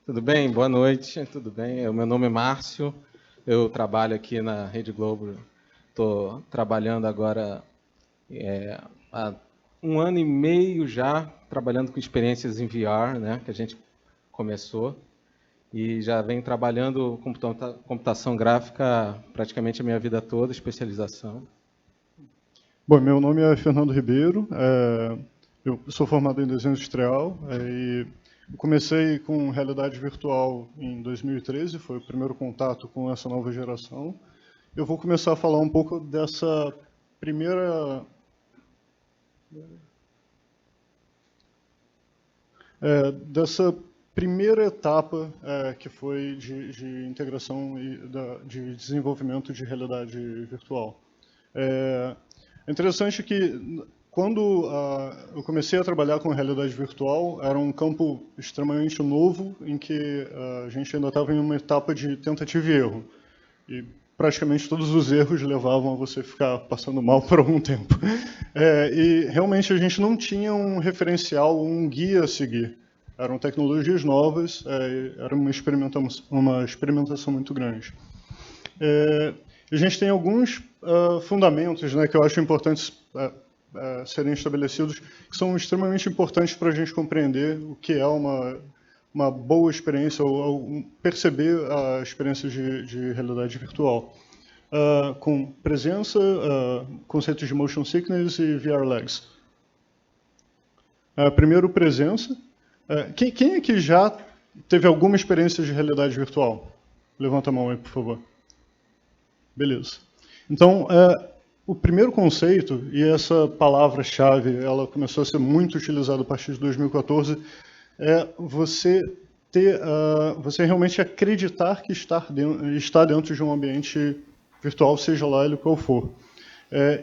Tudo bem? Boa noite, tudo bem? O meu nome é Márcio, eu trabalho aqui na Rede Globo. Estou trabalhando agora há um ano e meio já, trabalhando com experiências em VR, né, que a gente começou, e já venho trabalhando computação gráfica praticamente a minha vida toda, especialização. Bom, meu nome é Fernando Ribeiro, eu sou formado em desenho industrial e eu comecei com realidade virtual em 2013, foi o primeiro contato com essa nova geração. Eu vou começar a falar um pouco primeira, dessa primeira etapa que foi de integração e de desenvolvimento de realidade virtual. É interessante que quando eu comecei a trabalhar com realidade virtual, era um campo extremamente novo, em que a gente ainda estava em uma etapa de tentativa e erro. E praticamente todos os erros levavam a você ficar passando mal por algum tempo. E realmente a gente não tinha um referencial, um guia a seguir. Eram tecnologias novas, era uma experimentação muito grande. A gente tem alguns fundamentos, né, que eu acho importantes serem estabelecidos, que são extremamente importantes para a gente compreender o que é uma boa experiência ou perceber a experiência de realidade virtual. Com presença, conceitos de motion sickness e VR lags. Primeiro, presença. Quem aqui já teve alguma experiência de realidade virtual? Levanta a mão aí, por favor. Beleza. Então, o primeiro conceito, e essa palavra-chave, ela começou a ser muito utilizada a partir de 2014, é você você realmente acreditar que está dentro de um ambiente virtual, seja lá ele qual for.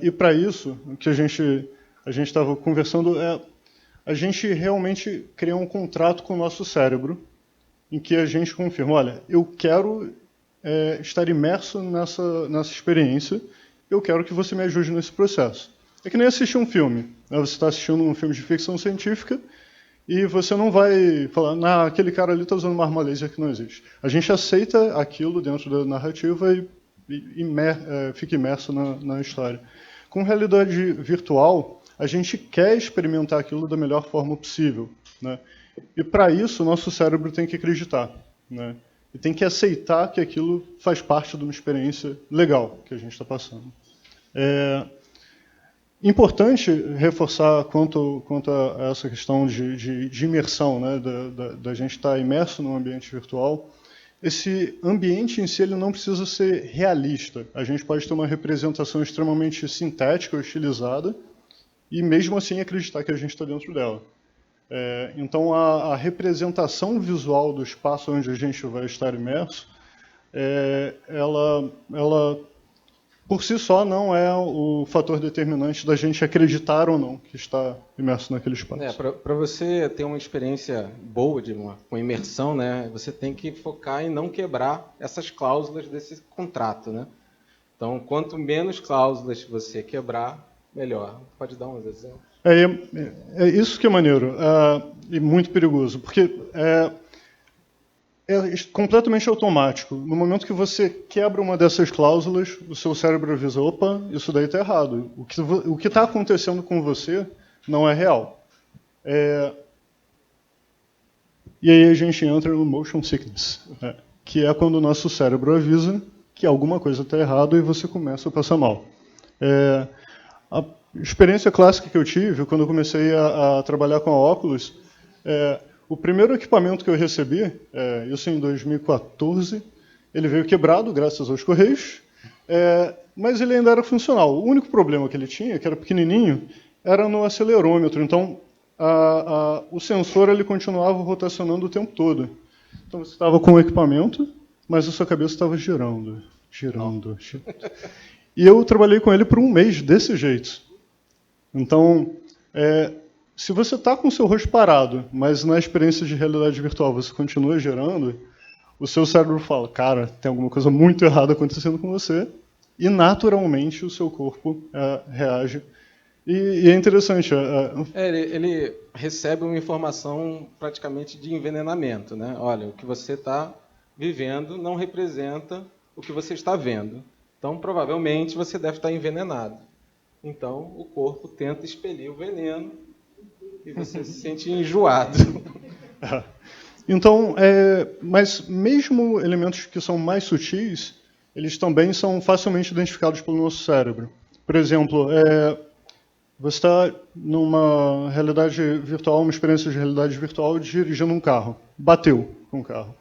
E para isso, o que a gente estava conversando a gente realmente criar um contrato com o nosso cérebro, em que a gente confirma, olha, eu quero estar imerso nessa experiência, eu quero que você me ajude nesse processo. É que nem assistir um filme. Né? Você está assistindo um filme de ficção científica e você não vai falar, aquele cara ali está usando uma arma laser que não existe. A gente aceita aquilo dentro da narrativa e fica imerso na história. Com realidade virtual, a gente quer experimentar aquilo da melhor forma possível. Né? E para isso, o nosso cérebro tem que acreditar. Né? E tem que aceitar que aquilo faz parte de uma experiência legal que a gente está passando. Importante reforçar quanto a essa questão de imersão, né, da gente estar imerso num ambiente virtual. Esse ambiente em si ele não precisa ser realista. A gente pode ter uma representação extremamente sintética ou estilizada e mesmo assim acreditar que a gente está dentro dela. Então, a representação visual do espaço onde a gente vai estar imerso, ela por si só não é o fator determinante da gente acreditar ou não que está imerso naquele espaço. Para você ter uma experiência boa com imersão, né, você tem que focar em não quebrar essas cláusulas desse contrato, né? Então, quanto menos cláusulas você quebrar, melhor. Pode dar uns exemplos? É isso que é maneiro e muito perigoso, porque é completamente automático. No momento que você quebra uma dessas cláusulas, o seu cérebro avisa, opa, isso daí está errado. O que está acontecendo com você não é real. E aí a gente entra no motion sickness, que é quando o nosso cérebro avisa que alguma coisa está errada e você começa a passar mal. A experiência clássica que eu tive, quando eu comecei a trabalhar com a óculos, o primeiro equipamento que eu recebi, isso em 2014, ele veio quebrado, graças aos correios, mas ele ainda era funcional. O único problema que ele tinha, que era pequenininho, era no acelerômetro. Então, o sensor ele continuava rotacionando o tempo todo. Então, você estava com o equipamento, mas a sua cabeça estava girando. E eu trabalhei com ele por um mês desse jeito. Então, se você está com o seu rosto parado, mas na experiência de realidade virtual você continua gerando, o seu cérebro fala, cara, tem alguma coisa muito errada acontecendo com você, e naturalmente o seu corpo reage E é interessante. Ele recebe uma informação praticamente de envenenamento, né? Olha, o que você está vivendo não representa o que você está vendo. Então, provavelmente, você deve estar envenenado. Então, o corpo tenta expelir o veneno e você se sente enjoado. Então, mas mesmo elementos que são mais sutis, eles também são facilmente identificados pelo nosso cérebro. Por exemplo, você está numa realidade virtual, uma experiência de realidade virtual, dirigindo um carro. Bateu com o carro.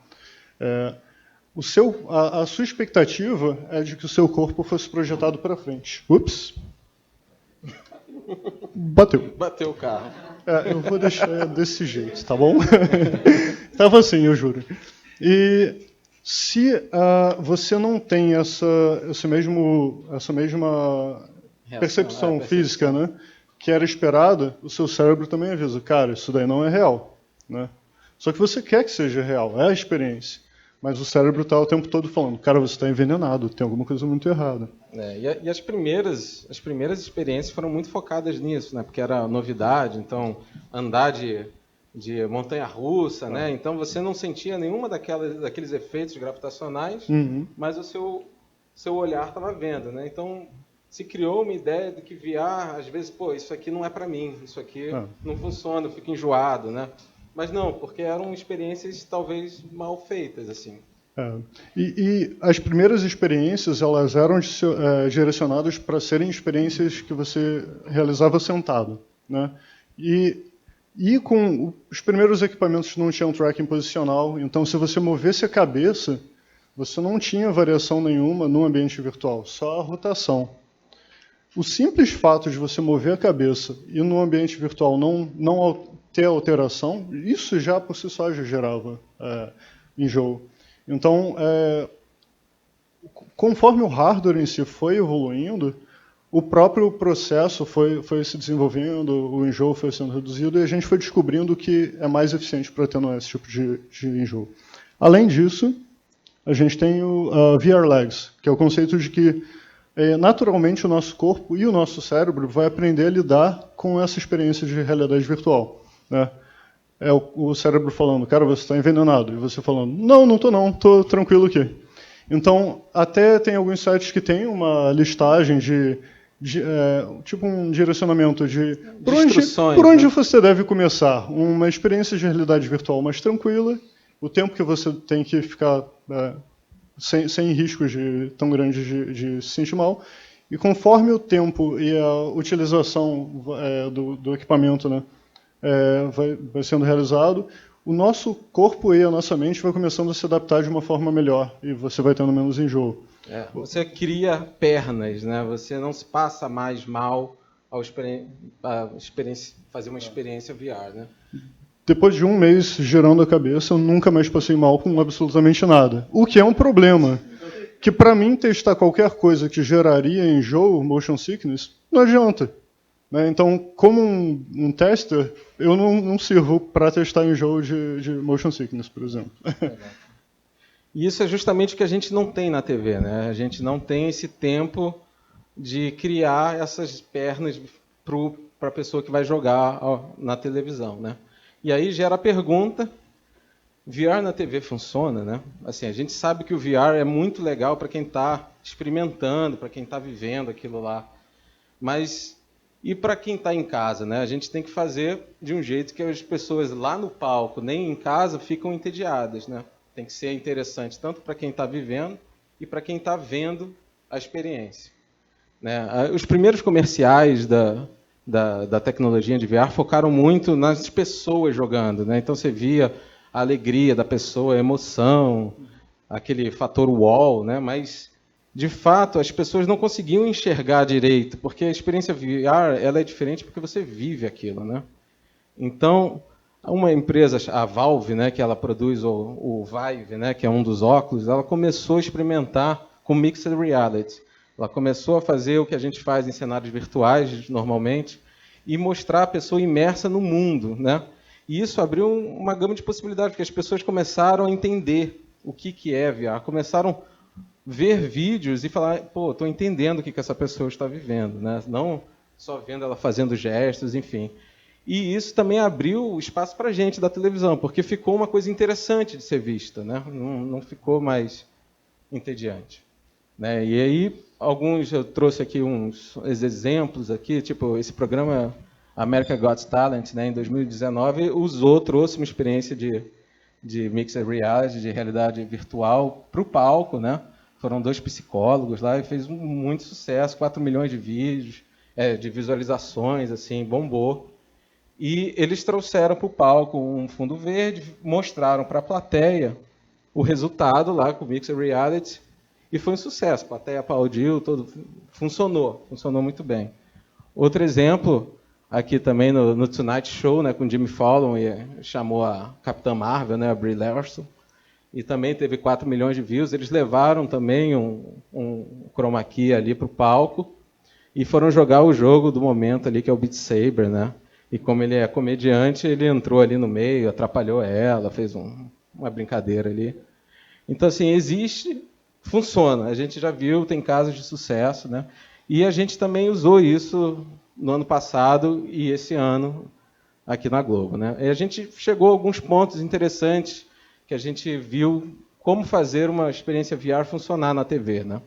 A sua expectativa é de que o seu corpo fosse projetado para frente. Ups! Bateu. Bateu o carro. Eu vou deixar desse jeito, tá bom? Estava assim, eu juro. E se você não tem essa mesma percepção física, né, que era esperada, o seu cérebro também avisa, cara, isso daí não é real. Né? Só que você quer que seja real, é a experiência. Mas o cérebro está o tempo todo falando, cara, você está envenenado, tem alguma coisa muito errada. E as primeiras experiências foram muito focadas nisso, né? Porque era novidade, então andar de montanha-russa, né? Então você não sentia nenhuma daqueles efeitos gravitacionais, mas o seu olhar estava vendo, né? Então se criou uma ideia de que VR, às vezes, isso aqui não é para mim, isso aqui não funciona, eu fico enjoado, né? Mas não, porque eram experiências talvez mal feitas, assim. E as primeiras experiências, elas eram direcionadas para serem experiências que você realizava sentado, né? E com os primeiros equipamentos não tinham tracking posicional, então se você movesse a cabeça, você não tinha variação nenhuma no ambiente virtual, só a rotação. O simples fato de você mover a cabeça e no ambiente virtual não ter alteração, isso já por si só já gerava enjoo. Então, conforme o hardware em si foi evoluindo, o próprio processo foi se desenvolvendo, o enjoo foi sendo reduzido e a gente foi descobrindo o que é mais eficiente para atenuar esse tipo de enjoo. Além disso, a gente tem o VR Legs, que é o conceito de que naturalmente o nosso corpo e o nosso cérebro vai aprender a lidar com essa experiência de realidade virtual. Né? É o cérebro falando, cara, você está envenenado. E você falando, não estou não, estou tranquilo aqui. Então, até tem alguns sites que tem uma listagem tipo um direcionamento de por onde você deve começar. Uma experiência de realidade virtual mais tranquila, o tempo que você tem que ficar sem riscos tão grandes de se sentir mal. E conforme o tempo e a utilização do equipamento, né, vai sendo realizado, o nosso corpo e a nossa mente vai começando a se adaptar de uma forma melhor e você vai tendo menos enjoo. Você cria pernas, né? Você não se passa mais mal ao fazer uma experiência VR, né? Depois de um mês girando a cabeça, eu nunca mais passei mal com absolutamente nada. O que é um problema. Que para mim testar qualquer coisa que geraria enjoo, motion sickness, não adianta. Né? Então, como um tester, eu não sirvo para testar enjoo de motion sickness, por exemplo. E isso é justamente o que a gente não tem na TV, né? A gente não tem esse tempo de criar essas pernas para a pessoa que vai jogar na televisão, né? E aí gera a pergunta, VR na TV funciona, né? Assim, a gente sabe que o VR é muito legal para quem está experimentando, para quem está vivendo aquilo lá. Mas e para quem está em casa, né? A gente tem que fazer de um jeito que as pessoas lá no palco, nem em casa, ficam entediadas, né? Tem que ser interessante tanto para quem está vivendo e para quem está vendo a experiência. Né? Os primeiros comerciais da tecnologia de VR focaram muito nas pessoas jogando. Né? Então você via a alegria da pessoa, a emoção, aquele fator wow, né? Mas, de fato, as pessoas não conseguiam enxergar direito, porque a experiência VR ela é diferente porque você vive aquilo. Né? Então, uma empresa, a Valve, né, que ela produz o Vive, né, que é um dos óculos, ela começou a experimentar com Mixed Reality. Ela começou a fazer o que a gente faz em cenários virtuais, normalmente, e mostrar a pessoa imersa no mundo. Né? E isso abriu uma gama de possibilidades, porque as pessoas começaram a entender o que é VR, começaram a ver vídeos e falar, estou entendendo o que essa pessoa está vivendo. Né? Não só vendo ela fazendo gestos, enfim. E isso também abriu espaço para a gente da televisão, porque ficou uma coisa interessante de ser vista, né? Não ficou mais entediante. Né? E aí, eu trouxe aqui uns exemplos, aqui, tipo, esse programa American Got Talent, né, em 2019, trouxe uma experiência de mixed reality, de realidade virtual, para o palco, né? Foram 2 psicólogos lá e fez muito sucesso, 4 milhões de vídeos, de visualizações, assim, bombou. E eles trouxeram para o palco um fundo verde, mostraram para a plateia o resultado lá com o mixed reality e foi um sucesso. A plateia aplaudiu, funcionou muito bem. Outro exemplo, aqui também no Tonight Show, né, com Jimmy Fallon, chamou a Capitã Marvel, né, a Brie Larson, e também teve 4 milhões de views. Eles levaram também um chroma key ali para o palco e foram jogar o jogo do momento ali, que é o Beat Saber, né? E como ele é comediante, ele entrou ali no meio, atrapalhou ela, fez uma brincadeira ali. Então, assim, funciona. A gente já viu, tem casos de sucesso, né? E a gente também usou isso no ano passado e esse ano aqui na Globo, né? E a gente chegou a alguns pontos interessantes que a gente viu como fazer uma experiência VR funcionar na TV, né?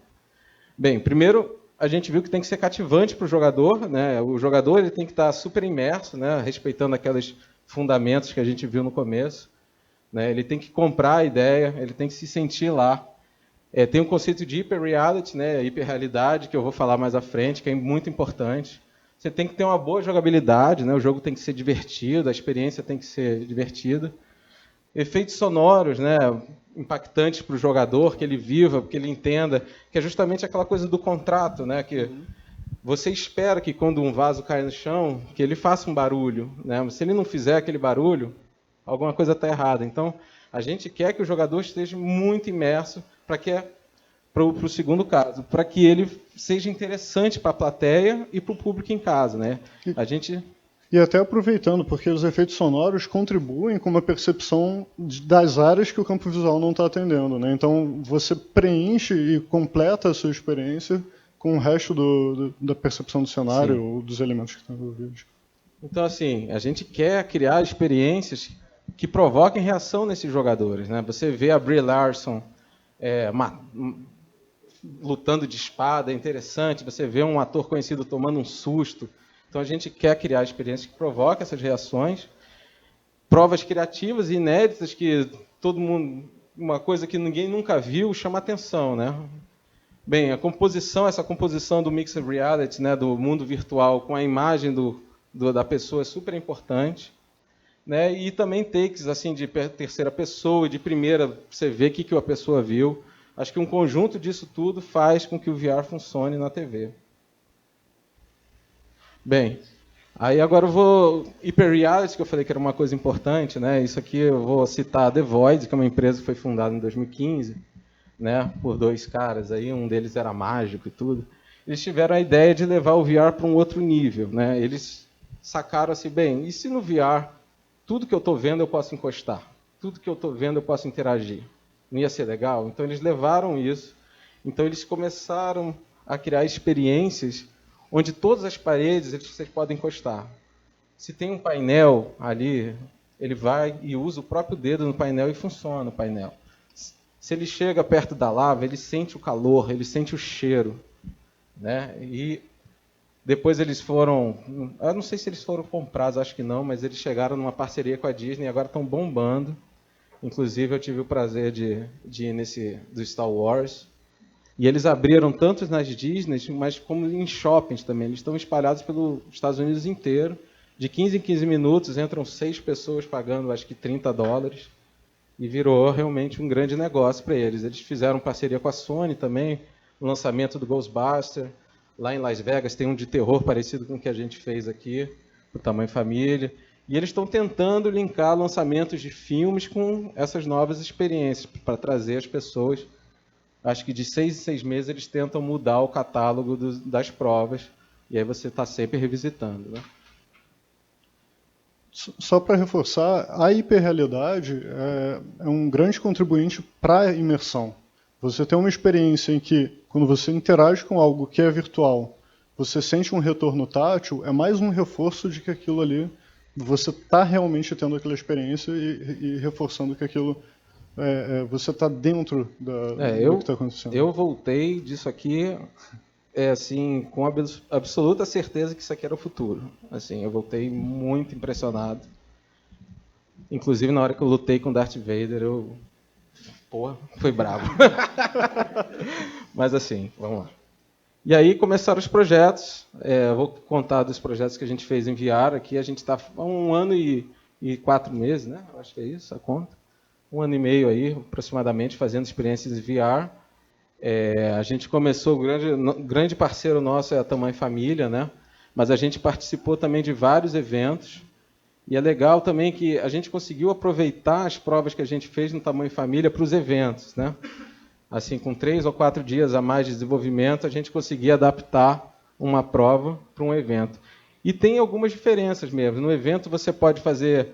Bem, primeiro a gente viu que tem que ser cativante para o jogador, né? O jogador ele tem que estar super imerso, né? Respeitando aqueles fundamentos que a gente viu no começo, né? Ele tem que comprar a ideia, ele tem que se sentir lá. Tem um conceito de hiperreality, né? Hiperrealidade, que eu vou falar mais à frente, que é muito importante. Você tem que ter uma boa jogabilidade, né? O jogo tem que ser divertido, a experiência tem que ser divertida. Efeitos sonoros, né? Impactantes para o jogador, que ele viva, que ele entenda, que é justamente aquela coisa do contrato, né? Que você espera que quando um vaso cai no chão, que ele faça um barulho, né? Se ele não fizer aquele barulho, alguma coisa está errada. Então, a gente quer que o jogador esteja muito imerso para o segundo caso, para que ele seja interessante para a plateia e para o público em casa, né? E até aproveitando, porque os efeitos sonoros contribuem com uma percepção das áreas que o campo visual não está atendendo, né? Então, você preenche e completa a sua experiência com o resto da percepção do cenário. Sim. Ou dos elementos que estão envolvidos. Então, assim, a gente quer criar experiências que provoquem reação nesses jogadores, né? Você vê a Brie Larson lutando de espada, é interessante. Você vê um ator conhecido tomando um susto. Então, a gente quer criar experiências que provoquem essas reações. Provas criativas e inéditas que todo mundo... Uma coisa que ninguém nunca viu, chama atenção, né? Bem, essa composição do Mixed Reality, né, do mundo virtual com a imagem da pessoa é super importante. Né? E também takes assim, de terceira pessoa e de primeira, você vê o que a pessoa viu. Acho que um conjunto disso tudo faz com que o VR funcione na TV. Bem, aí agora eu vou... Hyperreality, que eu falei que era uma coisa importante, né? Isso aqui eu vou citar a The Void, que é uma empresa que foi fundada em 2015, né? Por 2 caras, aí, um deles era mágico e tudo. Eles tiveram a ideia de levar o VR para um outro nível, né? Eles sacaram assim, bem, e se no VR tudo que eu estou vendo eu posso encostar, tudo que eu estou vendo eu posso interagir? Não ia ser legal? Então eles levaram isso, então eles começaram a criar experiências onde todas as paredes vocês podem encostar. Se tem um painel ali, ele vai e usa o próprio dedo no painel e funciona o painel. Se ele chega perto da lava, ele sente o calor, ele sente o cheiro, né? E depois eles foram... Eu não sei se eles foram comprados, acho que não, mas eles chegaram numa parceria com a Disney e agora estão bombando. Inclusive, eu tive o prazer de ir nesse do Star Wars. E eles abriram tanto nas Disney, mas como em shoppings também. Eles estão espalhados pelos Estados Unidos inteiro. De 15 em 15 minutos, entram 6 pessoas pagando, acho que $30. E virou realmente um grande negócio para eles. Eles fizeram parceria com a Sony também, o lançamento do Ghostbusters. Lá em Las Vegas tem um de terror parecido com o que a gente fez aqui, o Tamanho Família. E eles estão tentando linkar lançamentos de filmes com essas novas experiências, para trazer as pessoas. Acho que de 6 em 6 meses eles tentam mudar o catálogo das provas, e aí você está sempre revisitando, né? Só para reforçar, a hiperrealidade é um grande contribuinte para a imersão. Você tem uma experiência em que, quando você interage com algo que é virtual, você sente um retorno tátil, é mais um reforço de que aquilo ali, você está realmente tendo aquela experiência e reforçando que aquilo, você está dentro do que está acontecendo. Eu voltei disso aqui, assim, com absoluta certeza que isso aqui era o futuro. Assim, eu voltei muito impressionado. Inclusive, na hora que eu lutei com Darth Vader, porra, foi bravo. Mas assim, vamos lá. E aí começaram os projetos. Eu vou contar dos projetos que a gente fez em VR. Aqui a gente está há 1 ano e 4 meses, né? Acho que é isso a conta. 1 ano e meio aí, aproximadamente, fazendo experiências em VR. A gente começou, o grande parceiro nosso é a Tamanho Família, né? Mas a gente participou também de vários eventos. E é legal também que a gente conseguiu aproveitar as provas que a gente fez no Tamanho Família para os eventos, né? Assim, com 3 ou 4 dias a mais de desenvolvimento, a gente conseguia adaptar uma prova para um evento. E tem algumas diferenças mesmo. No evento você pode fazer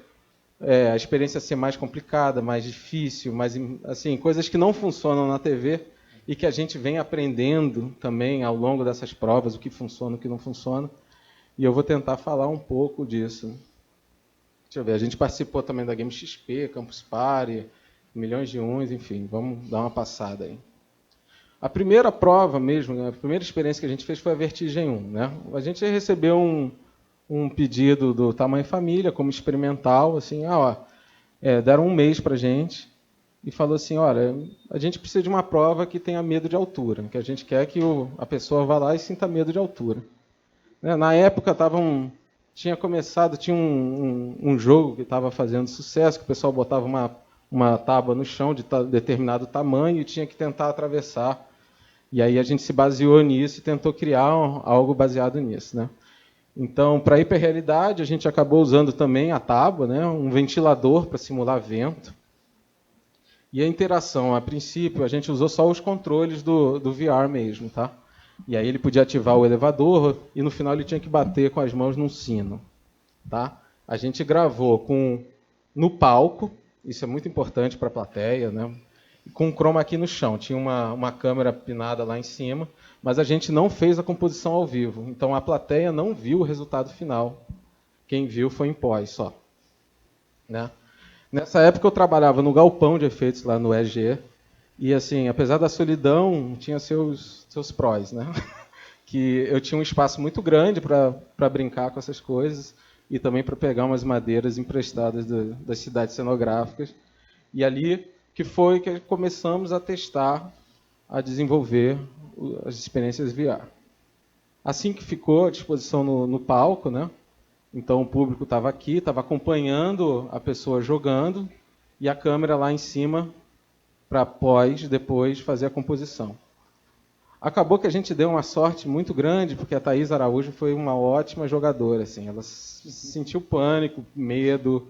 a experiência ser mais complicada, mais difícil, mais, assim, coisas que não funcionam na TV e que a gente vem aprendendo também ao longo dessas provas, o que funciona, o que não funciona. E eu vou tentar falar um pouco disso. Deixa eu ver, a gente participou também da Game XP, Campus Party, milhões de uns, enfim, vamos dar uma passada aí. A primeira prova mesmo, a primeira experiência que a gente fez foi a Vertigem 1, né? A gente recebeu um pedido do Tamanho Família como experimental, assim, deram 1 mês para a gente e falou assim, olha, a gente precisa de uma prova que tenha medo de altura, que a gente quer que a pessoa vá lá e sinta medo de altura. Na época tinha um jogo que estava fazendo sucesso, que o pessoal botava uma tábua no chão de determinado tamanho e tinha que tentar atravessar. E aí a gente se baseou nisso e tentou criar algo baseado nisso, né? Então, para a hiperrealidade, a gente acabou usando também a tábua, né? Um ventilador para simular vento. E a interação, a princípio, a gente usou só os controles do VR mesmo, tá? E aí ele podia ativar o elevador e no final ele tinha que bater com as mãos num sino, tá? A gente gravou no palco. Isso é muito importante para a plateia, né? Com um chroma key no chão. Tinha uma câmera pinada lá em cima, mas a gente não fez a composição ao vivo. Então a plateia não viu o resultado final. Quem viu foi em pós só. Né? Nessa época eu trabalhava no galpão de efeitos lá no EG. E assim, apesar da solidão, tinha seus prós, né? Que eu tinha um espaço muito grande para brincar com essas coisas. E também para pegar umas madeiras emprestadas das cidades cenográficas. E ali que foi que começamos a testar, a desenvolver as experiências VR. Assim que ficou à disposição no palco, né? Então o público estava aqui, estava acompanhando a pessoa jogando, e a câmera lá em cima para depois fazer a composição. Acabou que a gente deu uma sorte muito grande, porque a Thaís Araújo foi uma ótima jogadora. Assim, ela sentiu pânico, medo,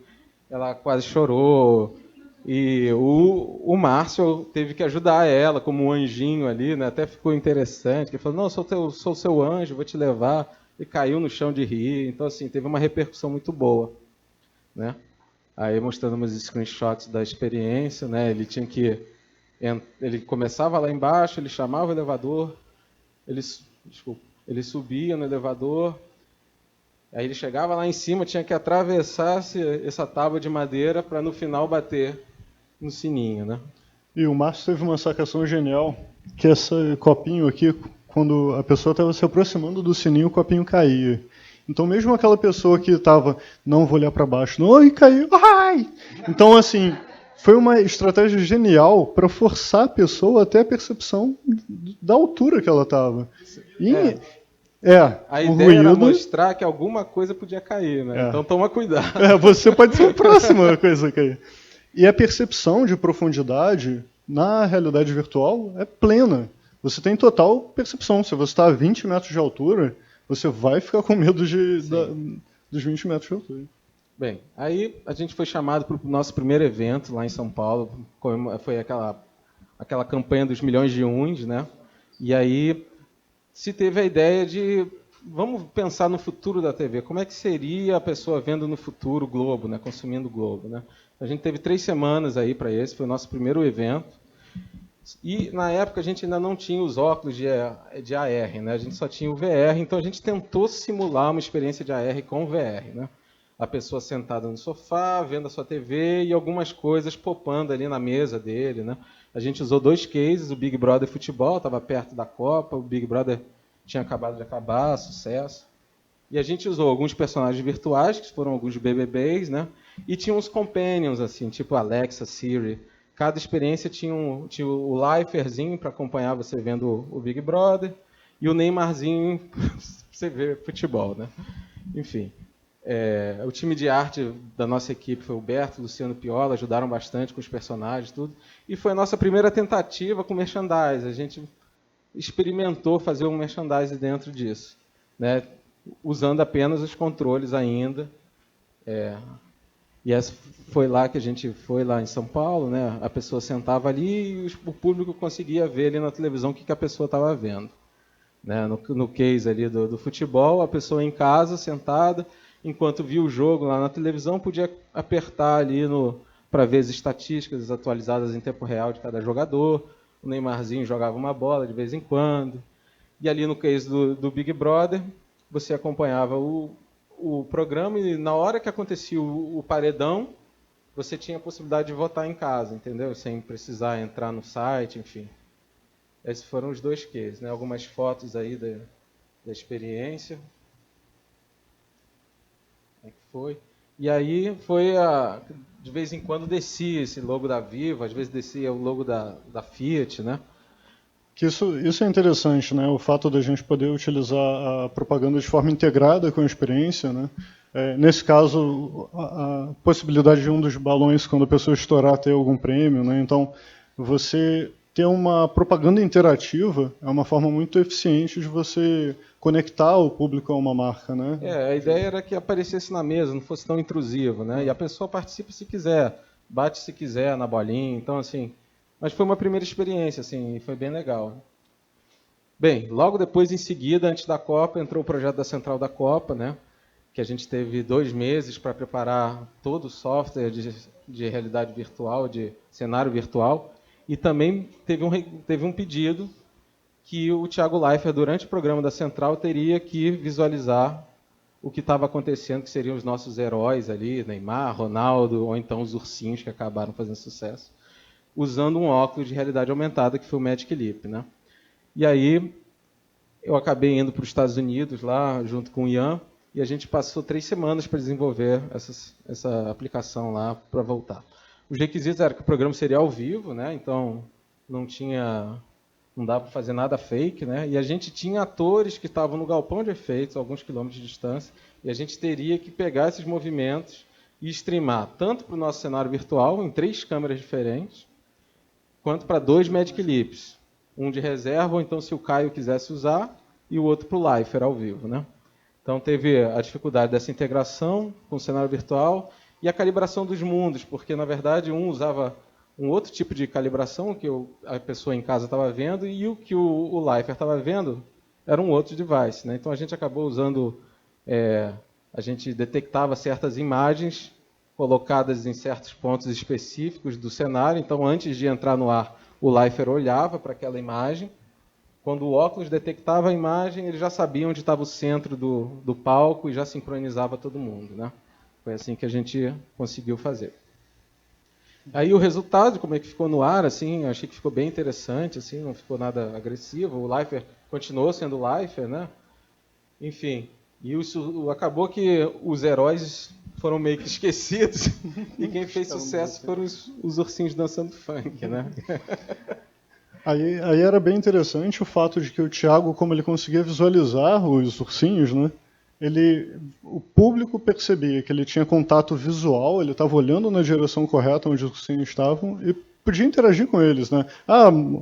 ela quase chorou. E o Márcio teve que ajudar ela como um anjinho ali, né? Até ficou interessante. Ele falou, não, sou seu anjo, vou te levar. E caiu no chão de rir. Então, assim, teve uma repercussão muito boa. Né? Aí mostrando umas screenshots da experiência, né? Ele começava lá embaixo, ele chamava o elevador, ele subia no elevador, aí ele chegava lá em cima, tinha que atravessar essa tábua de madeira para no final bater no sininho, né? E o Márcio teve uma sacação genial, que esse copinho aqui, quando a pessoa estava se aproximando do sininho, o copinho caía. Então mesmo aquela pessoa que estava, não vou olhar para baixo, não, e caiu, ai! Então assim, foi uma estratégia genial para forçar a pessoa até a percepção da altura que ela estava. A ideia era mostrar que alguma coisa podia cair, né? Então toma cuidado. Você pode ser a próxima coisa a cair. E a percepção de profundidade na realidade virtual é plena. Você tem total percepção. Se você está a 20 metros de altura, você vai ficar com medo dos 20 metros de altura. Bem, aí a gente foi chamado para o nosso primeiro evento lá em São Paulo. Foi aquela campanha dos milhões de uns, né? E aí se teve a ideia de vamos pensar no futuro da TV. Como é que seria a pessoa vendo no futuro o Globo, né? Consumindo o Globo, né? A gente teve 3 semanas aí para esse, foi o nosso primeiro evento. E na época a gente ainda não tinha os óculos de AR, né? A gente só tinha o VR, então a gente tentou simular uma experiência de AR com VR, né? A pessoa sentada no sofá, vendo a sua TV e algumas coisas popando ali na mesa dele, né? A gente usou 2 cases, o Big Brother Futebol, estava perto da Copa, o Big Brother tinha acabado de acabar, sucesso. E a gente usou alguns personagens virtuais, que foram alguns BBBs, né? E tinha uns companions, assim, tipo Alexa, Siri. Cada experiência tinha o Liferzinho para acompanhar você vendo o Big Brother e o Neymarzinho para você ver futebol, né? Enfim. O time de arte da nossa equipe foi o Berto, Luciano Piola, ajudaram bastante com os personagens, tudo. E foi a nossa primeira tentativa com merchandise. A gente experimentou fazer um merchandise dentro disso, né? Usando apenas os controles ainda. E essa foi lá que a gente foi lá em São Paulo, né? A pessoa sentava ali e o público conseguia ver ali na televisão o que a pessoa estava vendo. Né? No case ali do futebol, a pessoa em casa, sentada, enquanto via o jogo lá na televisão, podia apertar ali para ver as estatísticas atualizadas em tempo real de cada jogador. O Neymarzinho jogava uma bola de vez em quando. E ali no case do Big Brother, você acompanhava o programa e na hora que acontecia o paredão, você tinha a possibilidade de votar em casa, entendeu? Sem precisar entrar no site, enfim. Esses foram os 2 cases, né? Algumas fotos aí da experiência. Como é que foi? E aí foi de vez em quando descia esse logo da Vivo, às vezes descia o logo da Fiat, né? Que isso é interessante, né? O fato da gente poder utilizar a propaganda de forma integrada com a experiência, né? Nesse caso, a possibilidade de um dos balões, quando a pessoa estourar, ter algum prêmio, né? Então, você ter uma propaganda interativa é uma forma muito eficiente de você conectar o público a uma marca, né? A ideia era que aparecesse na mesa, não fosse tão intrusivo, né? E a pessoa participa se quiser, bate se quiser na bolinha, então assim... Mas foi uma primeira experiência, assim, e foi bem legal. Bem, logo depois, em seguida, antes da Copa, entrou o projeto da Central da Copa, né? Que a gente teve 2 meses para preparar todo o software de realidade virtual, de cenário virtual, e também teve um pedido que o Thiago Leifert, durante o programa da Central, teria que visualizar o que estava acontecendo, que seriam os nossos heróis ali, Neymar, Ronaldo, ou então os ursinhos que acabaram fazendo sucesso, usando um óculos de realidade aumentada, que foi o Magic Leap, né? E aí eu acabei indo para os Estados Unidos, lá, junto com o Ian, e a gente passou 3 semanas para desenvolver essa aplicação lá para voltar. Os requisitos eram que o programa seria ao vivo, né? Então não dava para fazer nada fake, né? E a gente tinha atores que estavam no galpão de efeitos, alguns quilômetros de distância, e a gente teria que pegar esses movimentos e streamar tanto para o nosso cenário virtual, em 3 câmeras diferentes, quanto para 2 Magic Leaps. Um de reserva, ou então se o Caio quisesse usar, e o outro para o Lifer ao vivo, né? Então teve a dificuldade dessa integração com o cenário virtual e a calibração dos mundos, porque na verdade um usava um outro tipo de calibração que a pessoa em casa estava vendo e o que o Lifer estava vendo era um outro device, né? Então a gente acabou usando, a gente detectava certas imagens colocadas em certos pontos específicos do cenário, então antes de entrar no ar o Lifer olhava para aquela imagem. Quando o óculos detectava a imagem, ele já sabia onde estava o centro do palco e já sincronizava todo mundo, né? Foi assim que a gente conseguiu fazer. Aí o resultado, como é que ficou no ar, assim, achei que ficou bem interessante, assim, não ficou nada agressivo. O Lifer continuou sendo Lifer, né? Enfim, e acabou que os heróis foram meio que esquecidos e quem fez sucesso foram os ursinhos dançando funk, né? Aí era bem interessante o fato de que o Thiago, como ele conseguia visualizar os ursinhos, né? O público percebia que ele tinha contato visual, ele estava olhando na direção correta onde os ursinhos estavam e podia interagir com eles, né?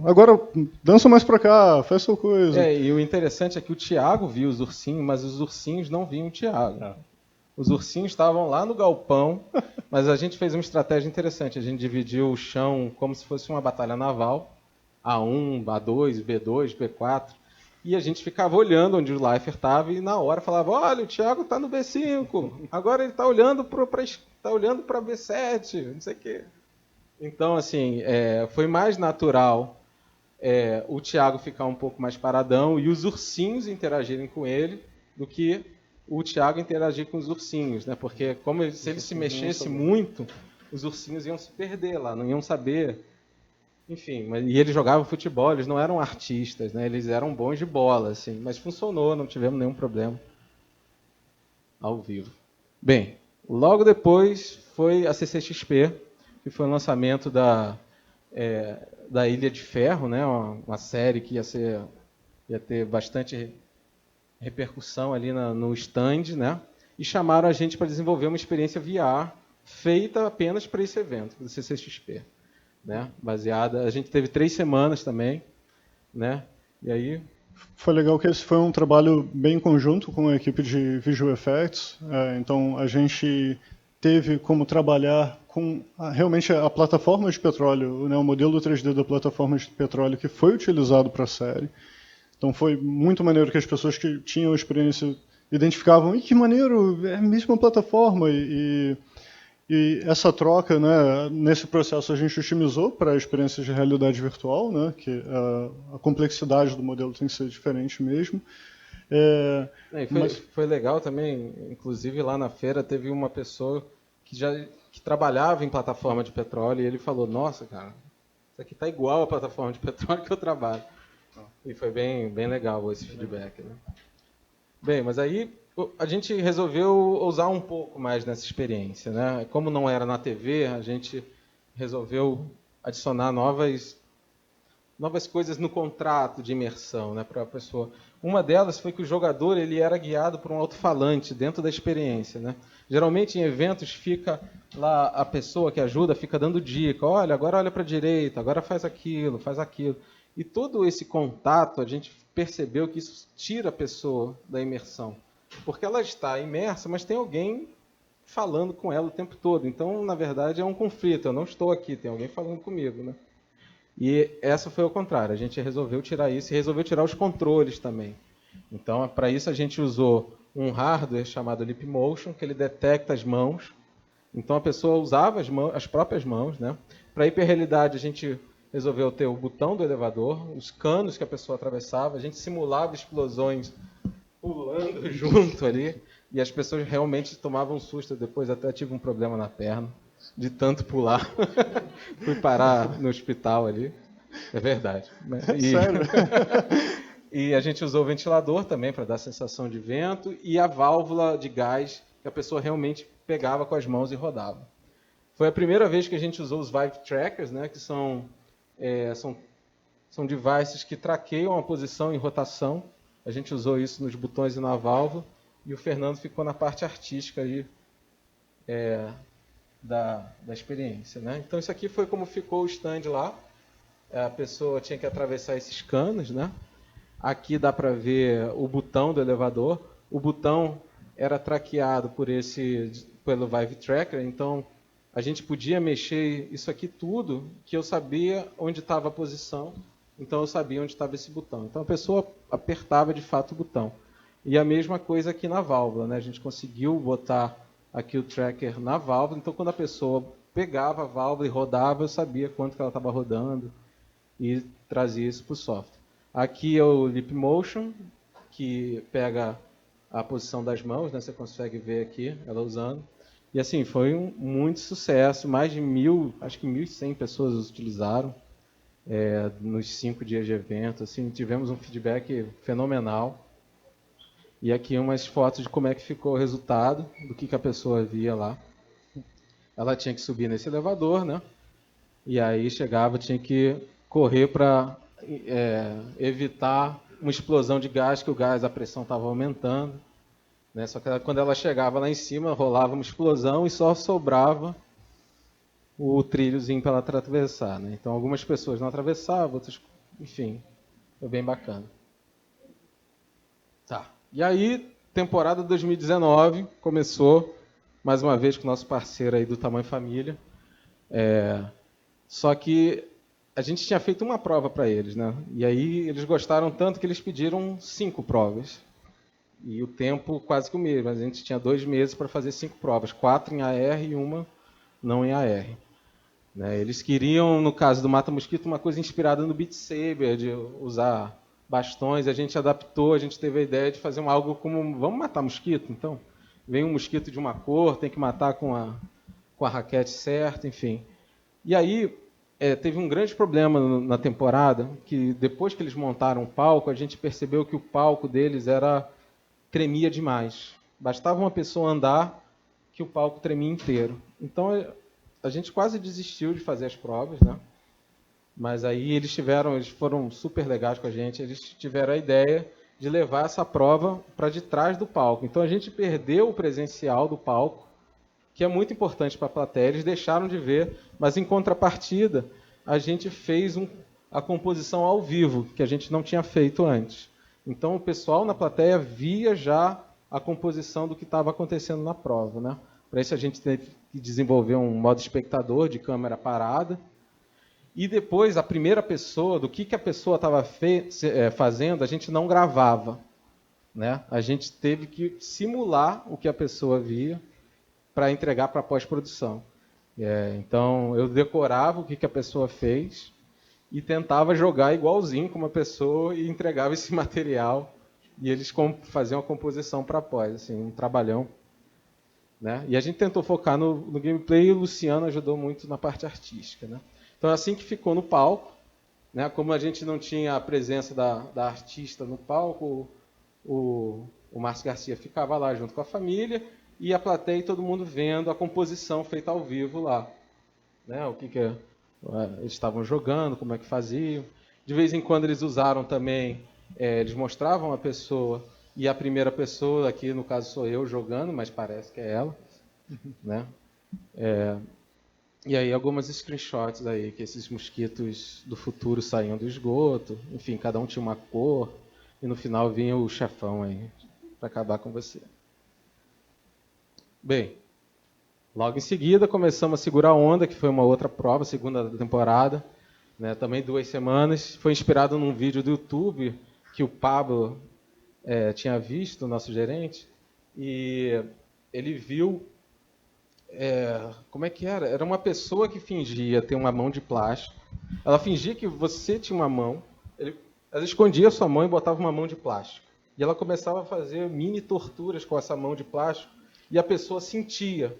Agora dança mais pra cá, faz sua coisa. E o interessante é que o Thiago viu os ursinhos, mas os ursinhos não viam o Thiago. Os ursinhos estavam lá no galpão, mas a gente fez uma estratégia interessante. A gente dividiu o chão como se fosse uma batalha naval, A1, A2, B2, B4, e a gente ficava olhando onde o Lifer estava e na hora falava, olha, o Thiago está no B5, agora ele está olhando para B7, não sei o quê. Então, assim, foi mais natural o Thiago ficar um pouco mais paradão e os ursinhos interagirem com ele do que o Thiago interagir com os ursinhos, né? Porque se ele se mexesse muito, os ursinhos iam se perder lá, não iam saber. Enfim, e eles jogavam futebol, eles não eram artistas, né? Eles eram bons de bola, assim, mas funcionou, não tivemos nenhum problema ao vivo. Bem, logo depois foi a CCXP, que foi o lançamento da Ilha de Ferro, né? Uma série que ia ter bastante repercussão ali no stand, né? E chamaram a gente para desenvolver uma experiência VR feita apenas para esse evento, do CCXP, né? Baseada, a gente teve 3 semanas também, né? E aí foi legal que esse foi um trabalho bem conjunto com a equipe de Visual Effects. Então a gente teve como trabalhar com realmente a plataforma de petróleo, né, o modelo 3D da plataforma de petróleo que foi utilizado para a série. Então foi muito maneiro que as pessoas que tinham experiência identificavam, e que maneiro, é a mesma plataforma. E essa troca, né, nesse processo a gente otimizou para experiências de realidade virtual, né, que a complexidade do modelo tem que ser diferente mesmo. Foi legal também, inclusive lá na feira teve uma pessoa que trabalhava em plataforma de petróleo e ele falou, nossa, cara, isso aqui está igual a plataforma de petróleo que eu trabalho. E foi bem legal esse feedback, né? Bem, mas aí a gente resolveu ousar um pouco mais nessa experiência, né? Como não era na TV, a gente resolveu adicionar novas coisas no contrato de imersão, né, para a pessoa. Uma delas foi que o jogador ele era guiado por um alto-falante dentro da experiência, né? Geralmente em eventos fica lá a pessoa que ajuda fica dando dica, olha, agora olha para a direita, agora faz aquilo, faz aquilo. E todo esse contato, a gente percebeu que isso tira a pessoa da imersão. Porque ela está imersa, mas tem alguém falando com ela o tempo todo. Então, na verdade, é um conflito. Eu não estou aqui, tem alguém falando comigo, né? E essa foi o contrário. A gente resolveu tirar isso e resolveu tirar os controles também. Então, para isso, a gente usou um hardware chamado Leap Motion, que ele detecta as mãos. Então, a pessoa usava as próprias mãos, né? Para a hiperrealidade, a gente resolveu ter o botão do elevador, os canos que a pessoa atravessava, a gente simulava explosões pulando junto ali, e as pessoas realmente tomavam um susto. Depois até tive um problema na perna, de tanto pular. Fui parar no hospital ali. É verdade. Sério? E a gente usou o ventilador também para dar sensação de vento, e a válvula de gás que a pessoa realmente pegava com as mãos e rodava. Foi a primeira vez que a gente usou os Vive Trackers, né, que são devices que traqueiam a posição em rotação. A gente usou isso nos botões e na válvula, e o Fernando ficou na parte artística aí, da experiência, né? Então isso aqui foi como ficou o stand lá. A pessoa tinha que atravessar esses canos, né? Aqui dá para ver o botão do elevador. O botão era traqueado pelo Vive Tracker, então a gente podia mexer isso aqui tudo, que eu sabia onde estava a posição, então eu sabia onde estava esse botão. Então a pessoa apertava de fato o botão. E a mesma coisa aqui na válvula, né? A gente conseguiu botar aqui o tracker na válvula, então quando a pessoa pegava a válvula e rodava, eu sabia quanto que ela estava rodando e trazia isso para o software. Aqui é o Leap Motion, que pega a posição das mãos, né? Você consegue ver aqui ela usando. E assim, foi muito sucesso, mais de 1.000, acho que 1.100 pessoas utilizaram nos 5 dias de evento. Assim, tivemos um feedback fenomenal. E aqui umas fotos de como é que ficou o resultado, do que a pessoa via lá. Ela tinha que subir nesse elevador, né? E aí chegava, tinha que correr para evitar uma explosão de gás, que a pressão estava aumentando. Né? Só que quando ela chegava lá em cima, rolava uma explosão e só sobrava o trilhozinho para ela atravessar. Né? Então algumas pessoas não atravessavam, outras, enfim, foi bem bacana. Tá. E aí, temporada 2019 começou, mais uma vez com o nosso parceiro aí do Tamanho Família. Só que a gente tinha feito uma prova para eles, né? E aí eles gostaram tanto que eles pediram 5 provas. E o tempo quase que o mesmo. A gente tinha 2 meses para fazer 5 provas, 4 em AR e uma não em AR. né? Eles queriam, no caso do mata-mosquito, uma coisa inspirada no Beat Saber, de usar bastões. A gente adaptou, a gente teve a ideia de fazer algo como, vamos matar mosquito? Então, vem um mosquito de uma cor, tem que matar com a raquete certa, enfim. E aí, teve um grande problema na temporada, que depois que eles montaram o palco, a gente percebeu que o palco deles tremia demais. Bastava uma pessoa andar que o palco tremia inteiro. Então, a gente quase desistiu de fazer as provas, né? Mas aí eles foram super legais com a gente, eles tiveram a ideia de levar essa prova para de trás do palco. Então, a gente perdeu o presencial do palco, que é muito importante para a plateia, eles deixaram de ver, mas em contrapartida, a gente fez a composição ao vivo, que a gente não tinha feito antes. Então, o pessoal na plateia via já a composição do que estava acontecendo na prova, né? Para isso, a gente teve que desenvolver um modo espectador de câmera parada. E depois, a primeira pessoa, do que a pessoa estava fazendo, a gente não gravava, né? A gente teve que simular o que a pessoa via para entregar para a pós-produção. Então, eu decorava o que a pessoa fez e tentava jogar igualzinho como a pessoa e entregava esse material. E eles faziam a composição para pós, assim, um trabalhão. Né? E a gente tentou focar no gameplay e o Luciano ajudou muito na parte artística. Né? Então, é assim que ficou no palco. Né? Como a gente não tinha a presença da artista no palco, o Márcio Garcia ficava lá junto com a família e a plateia e todo mundo vendo a composição feita ao vivo lá. Né? O que eles estavam jogando, como é que faziam. De vez em quando eles usaram também, eles mostravam a pessoa e a primeira pessoa, aqui no caso sou eu jogando, mas parece que é ela. Né? E aí algumas screenshots aí, que esses mosquitos do futuro saíam do esgoto, enfim, cada um tinha uma cor, e no final vinha o chefão aí, para acabar com você. Bem, logo em seguida começamos a segurar a onda, que foi uma outra prova, segunda temporada, né, também 2 semanas. Foi inspirado num vídeo do YouTube que o Pablo tinha visto, o nosso gerente, e ele viu, como é que era? Era uma pessoa que fingia ter uma mão de plástico. Ela fingia que você tinha uma mão, ela escondia a sua mão e botava uma mão de plástico. E ela começava a fazer mini torturas com essa mão de plástico, e a pessoa sentia.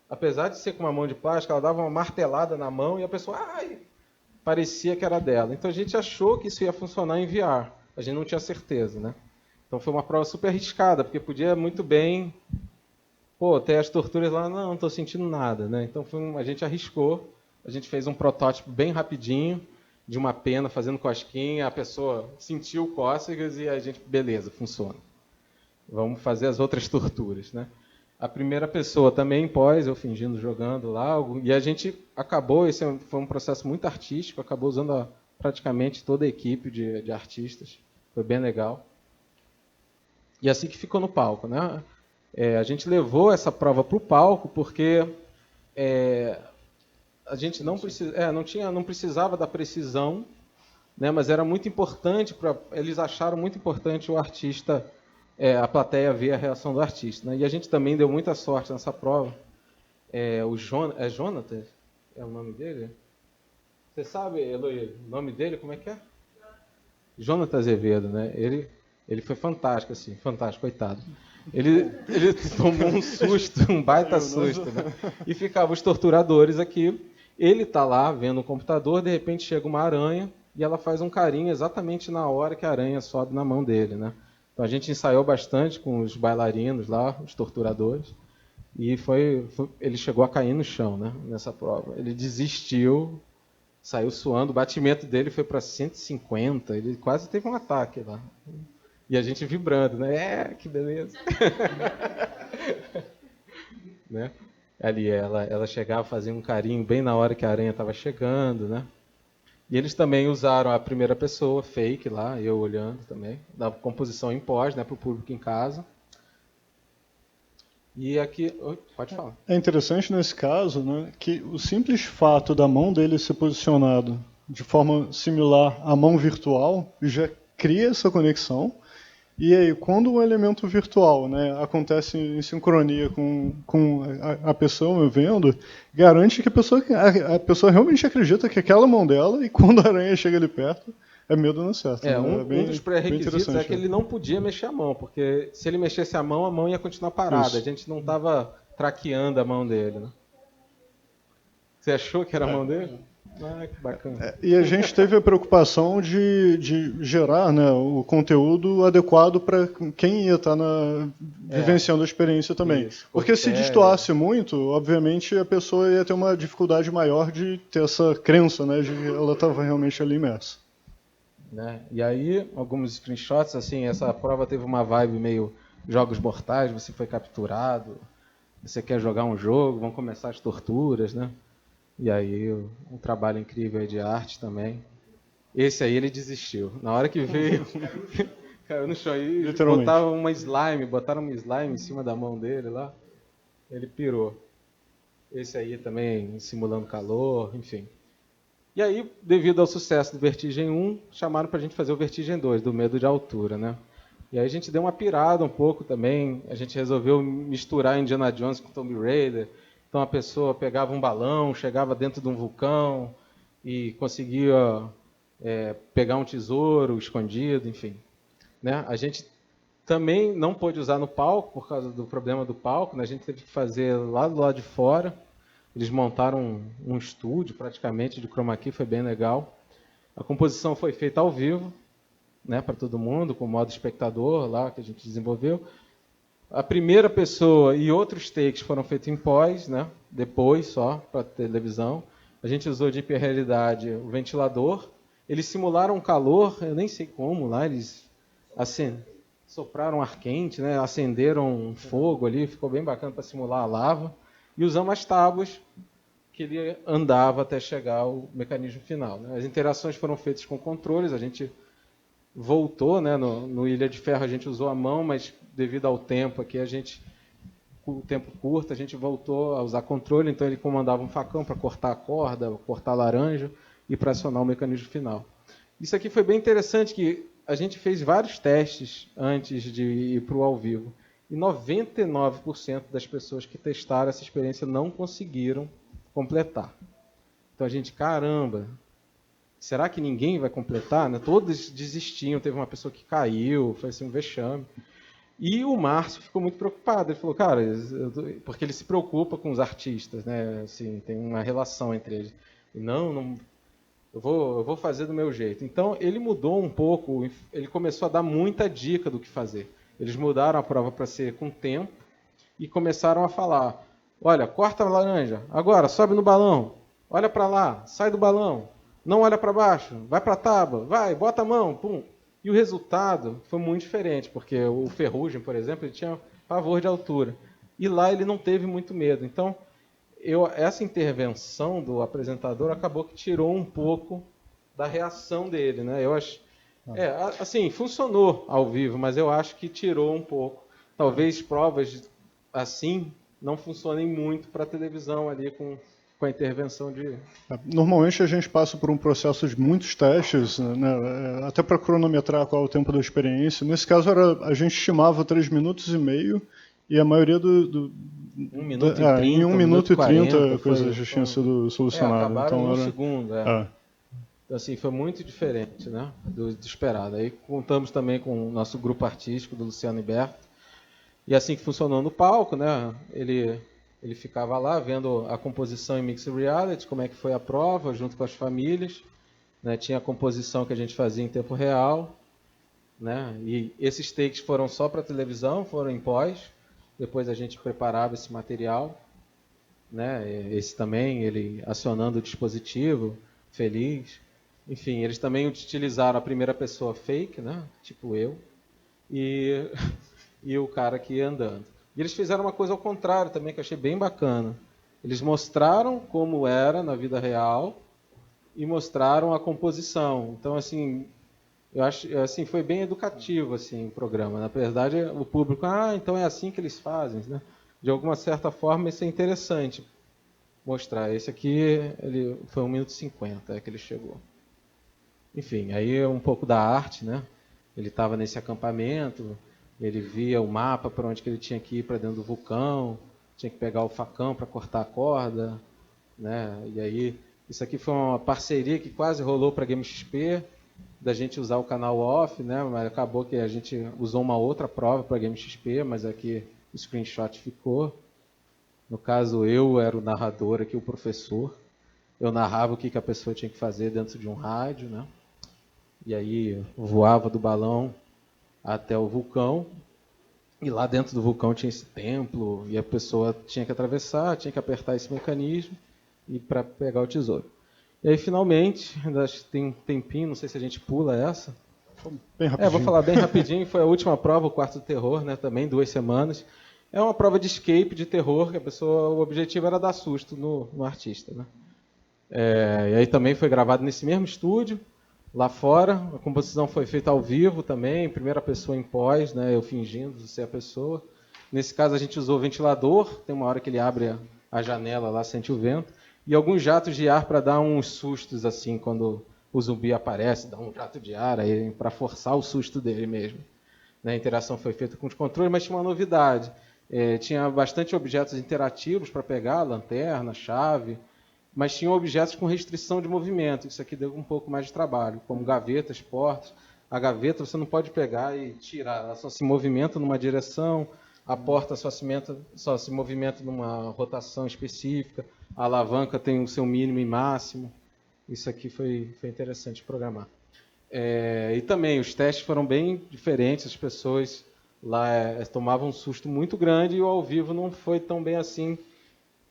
Apesar de ser com uma mão de plástico, ela dava uma martelada na mão e a pessoa, parecia que era dela. Então a gente achou que isso ia funcionar em VR. A gente não tinha certeza, né? Então foi uma prova super arriscada, porque podia muito bem, ter as torturas lá, não estou sentindo nada, né? Então a gente arriscou, a gente fez um protótipo bem rapidinho, de uma pena fazendo cosquinha, a pessoa sentiu cócegas e a gente, beleza, funciona. Vamos fazer as outras torturas, né? A primeira pessoa também pós, eu fingindo jogando lá, e a gente acabou, esse foi um processo muito artístico, acabou usando praticamente toda a equipe de artistas, foi bem legal. E assim que ficou no palco, né? A gente levou essa prova para o palco porque a gente não precisava da precisão, né? Mas era muito importante, eles acharam muito importante o artista, a plateia ver a reação do artista. Né? E a gente também deu muita sorte nessa prova. Jonathan? É o nome dele? Você sabe, Eloy, o nome dele, como é que é? Jonathan Azevedo, né? Ele foi fantástico, assim, fantástico, coitado. Ele tomou um susto, um baita susto, né? E ficavam os torturadores aqui. Ele está lá vendo o computador, de repente chega uma aranha e ela faz um carinho exatamente na hora que a aranha sobe na mão dele, né? Então a gente ensaiou bastante com os bailarinos lá, os torturadores, e ele chegou a cair no chão, né? Nessa prova. Ele desistiu, saiu suando, o batimento dele foi para 150, ele quase teve um ataque lá. E a gente vibrando, né? Que beleza. Né? Ali ela chegava, fazia um carinho bem na hora que a aranha estava chegando, né? E eles também usaram a primeira pessoa, fake lá, eu olhando também, da composição em pós, né, para o público em casa. E aqui, pode falar. É interessante nesse caso, né, que o simples fato da mão dele ser posicionado de forma similar à mão virtual já cria essa conexão. E aí, quando um elemento virtual, né, acontece em sincronia com a pessoa vendo, garante que a pessoa realmente acredita que aquela mão dela, e quando a aranha chega ali perto, é medo não certo. Né? Um dos pré-requisitos é que ele não podia mexer a mão, porque se ele mexesse a mão ia continuar parada. Isso. A gente não estava traqueando a mão dele. Né? Você achou que era a mão dele? Ah, que bacana. E a gente teve a preocupação de gerar, né, o conteúdo adequado para quem ia estar vivenciando a experiência também. Isso, porque se destoasse muito, obviamente a pessoa ia ter uma dificuldade maior de ter essa crença, né, de que ela estava realmente ali imersa. Né? E aí, alguns screenshots, assim, essa prova teve uma vibe meio jogos mortais, você foi capturado, você quer jogar um jogo, vão começar as torturas, né? E aí, um trabalho incrível de arte também. Esse aí ele desistiu. Na hora que veio, caiu no chão e botaram uma slime em cima da mão dele lá. Ele pirou. Esse aí também simulando calor, enfim. E aí, devido ao sucesso do Vertigem 1, chamaram pra gente fazer o Vertigem 2, do medo de altura, né? E aí a gente deu uma pirada um pouco também. A gente resolveu misturar Indiana Jones com Tomb Raider. Então a pessoa pegava um balão, chegava dentro de um vulcão e conseguia pegar um tesouro escondido, enfim. Né? A gente também não pôde usar no palco por causa do problema do palco, né? A gente teve que fazer lá do lado de fora. Eles montaram um estúdio praticamente de chroma key, foi bem legal. A composição foi feita ao vivo, né, para todo mundo, com o modo espectador lá que a gente desenvolveu. A primeira pessoa e outros takes foram feitos em pós, né? Depois só, para televisão. A gente usou de hiperrealidade o ventilador. Eles simularam calor, eu nem sei como lá, eles sopraram ar quente, né? Acenderam um fogo ali, ficou bem bacana para simular a lava. E usamos as tábuas que ele andava até chegar ao mecanismo final. Né? As interações foram feitas com controles, a gente voltou, né, no Ilha de Ferro a gente usou a mão, mas devido ao tempo aqui, o tempo curto, a gente voltou a usar controle, então ele comandava um facão para cortar a corda, cortar a laranja e para acionar o mecanismo final. Isso aqui foi bem interessante, que a gente fez vários testes antes de ir para o ao vivo, e 99% das pessoas que testaram essa experiência não conseguiram completar. Então a gente, caramba, será que ninguém vai completar? Né? Todos desistiam, teve uma pessoa que caiu, foi assim, um vexame. E o Márcio ficou muito preocupado. Ele falou, cara, porque ele se preocupa com os artistas, né? Assim, tem uma relação entre eles. E não, eu vou fazer do meu jeito. Então ele mudou um pouco, ele começou a dar muita dica do que fazer. Eles mudaram a prova para ser com tempo e começaram a falar, olha, corta a laranja, agora sobe no balão, olha para lá, sai do balão. Não olha para baixo, vai para a tábua, vai, bota a mão, pum. E o resultado foi muito diferente, porque o Ferrugem, por exemplo, ele tinha pavor de altura. E lá ele não teve muito medo. Então, essa intervenção do apresentador acabou que tirou um pouco da reação dele. Né? Eu acho, assim, funcionou ao vivo, mas eu acho que tirou um pouco. Talvez provas assim não funcionem muito para televisão ali com a intervenção de... Normalmente a gente passa por um processo de muitos testes, né, até para cronometrar qual é o tempo da experiência. Nesse caso, a gente estimava 3 minutos e meio, e a maioria 1 minuto e 30, em 1 minuto e 30 40, a coisa já tinha sido solucionada. Acabaram então, no segundo. Então, assim, foi muito diferente, né, do esperado. Aí contamos também com o nosso grupo artístico, do Luciano Iberto, e assim que funcionou no palco, né, ele ficava lá vendo a composição em Mixed Reality, como é que foi a prova, junto com as famílias. Né? Tinha a composição que a gente fazia em tempo real. Né? E esses takes foram só para televisão, foram em pós. Depois a gente preparava esse material. Né? Esse também, ele acionando o dispositivo, feliz. Enfim, eles também utilizaram a primeira pessoa fake, né? Tipo eu, e o cara aqui andando. E eles fizeram uma coisa ao contrário também, que eu achei bem bacana. Eles mostraram como era na vida real e mostraram a composição. Então, assim, eu acho, assim, foi bem educativo assim, o programa. Na verdade, o público, então é assim que eles fazem. Né? De alguma certa forma, isso é interessante mostrar. Esse aqui ele foi 1 minuto e 50 que ele chegou. Enfim, aí é um pouco da arte, né? Ele estava nesse acampamento, ele via o mapa para onde que ele tinha que ir para dentro do vulcão, tinha que pegar o facão para cortar a corda, né? E aí, isso aqui foi uma parceria que quase rolou para a GameXP, da gente usar o canal off, né? Mas acabou que a gente usou uma outra prova para a GameXP, mas aqui o screenshot ficou. No caso, eu era o narrador aqui, o professor. Eu narrava o que a pessoa tinha que fazer dentro de um rádio, né? E aí voava do balão até o vulcão. E lá dentro do vulcão tinha esse templo, e a pessoa tinha que atravessar, tinha que apertar esse mecanismo e para pegar o tesouro. E aí, finalmente, ainda tem um tempinho, não sei se a gente pula essa. Bem rapidinho. Vou falar bem rapidinho. Foi a última prova, o quarto do terror, né? Também 2 semanas. É uma prova de escape, de terror, que a pessoa, o objetivo era dar susto no artista, né? E aí também foi gravado nesse mesmo estúdio, lá fora. A composição foi feita ao vivo também, em primeira pessoa em pós, né? Eu fingindo ser a pessoa. Nesse caso a gente usou ventilador, tem uma hora que ele abre a janela lá, sente o vento, e alguns jatos de ar para dar uns sustos assim quando o zumbi aparece, dá um jato de ar aí para forçar o susto dele mesmo. A interação foi feita com os controles, mas tinha uma novidade. Tinha bastante objetos interativos para pegar, lanterna, chave, mas tinha objetos com restrição de movimento. Isso aqui deu um pouco mais de trabalho, como gavetas, portas. A gaveta você não pode pegar e tirar, ela só se movimenta numa direção, a porta só se movimenta numa rotação específica, a alavanca tem o seu mínimo e máximo. Isso aqui foi interessante programar. E também os testes foram bem diferentes, as pessoas lá tomavam um susto muito grande e o ao vivo não foi tão bem assim.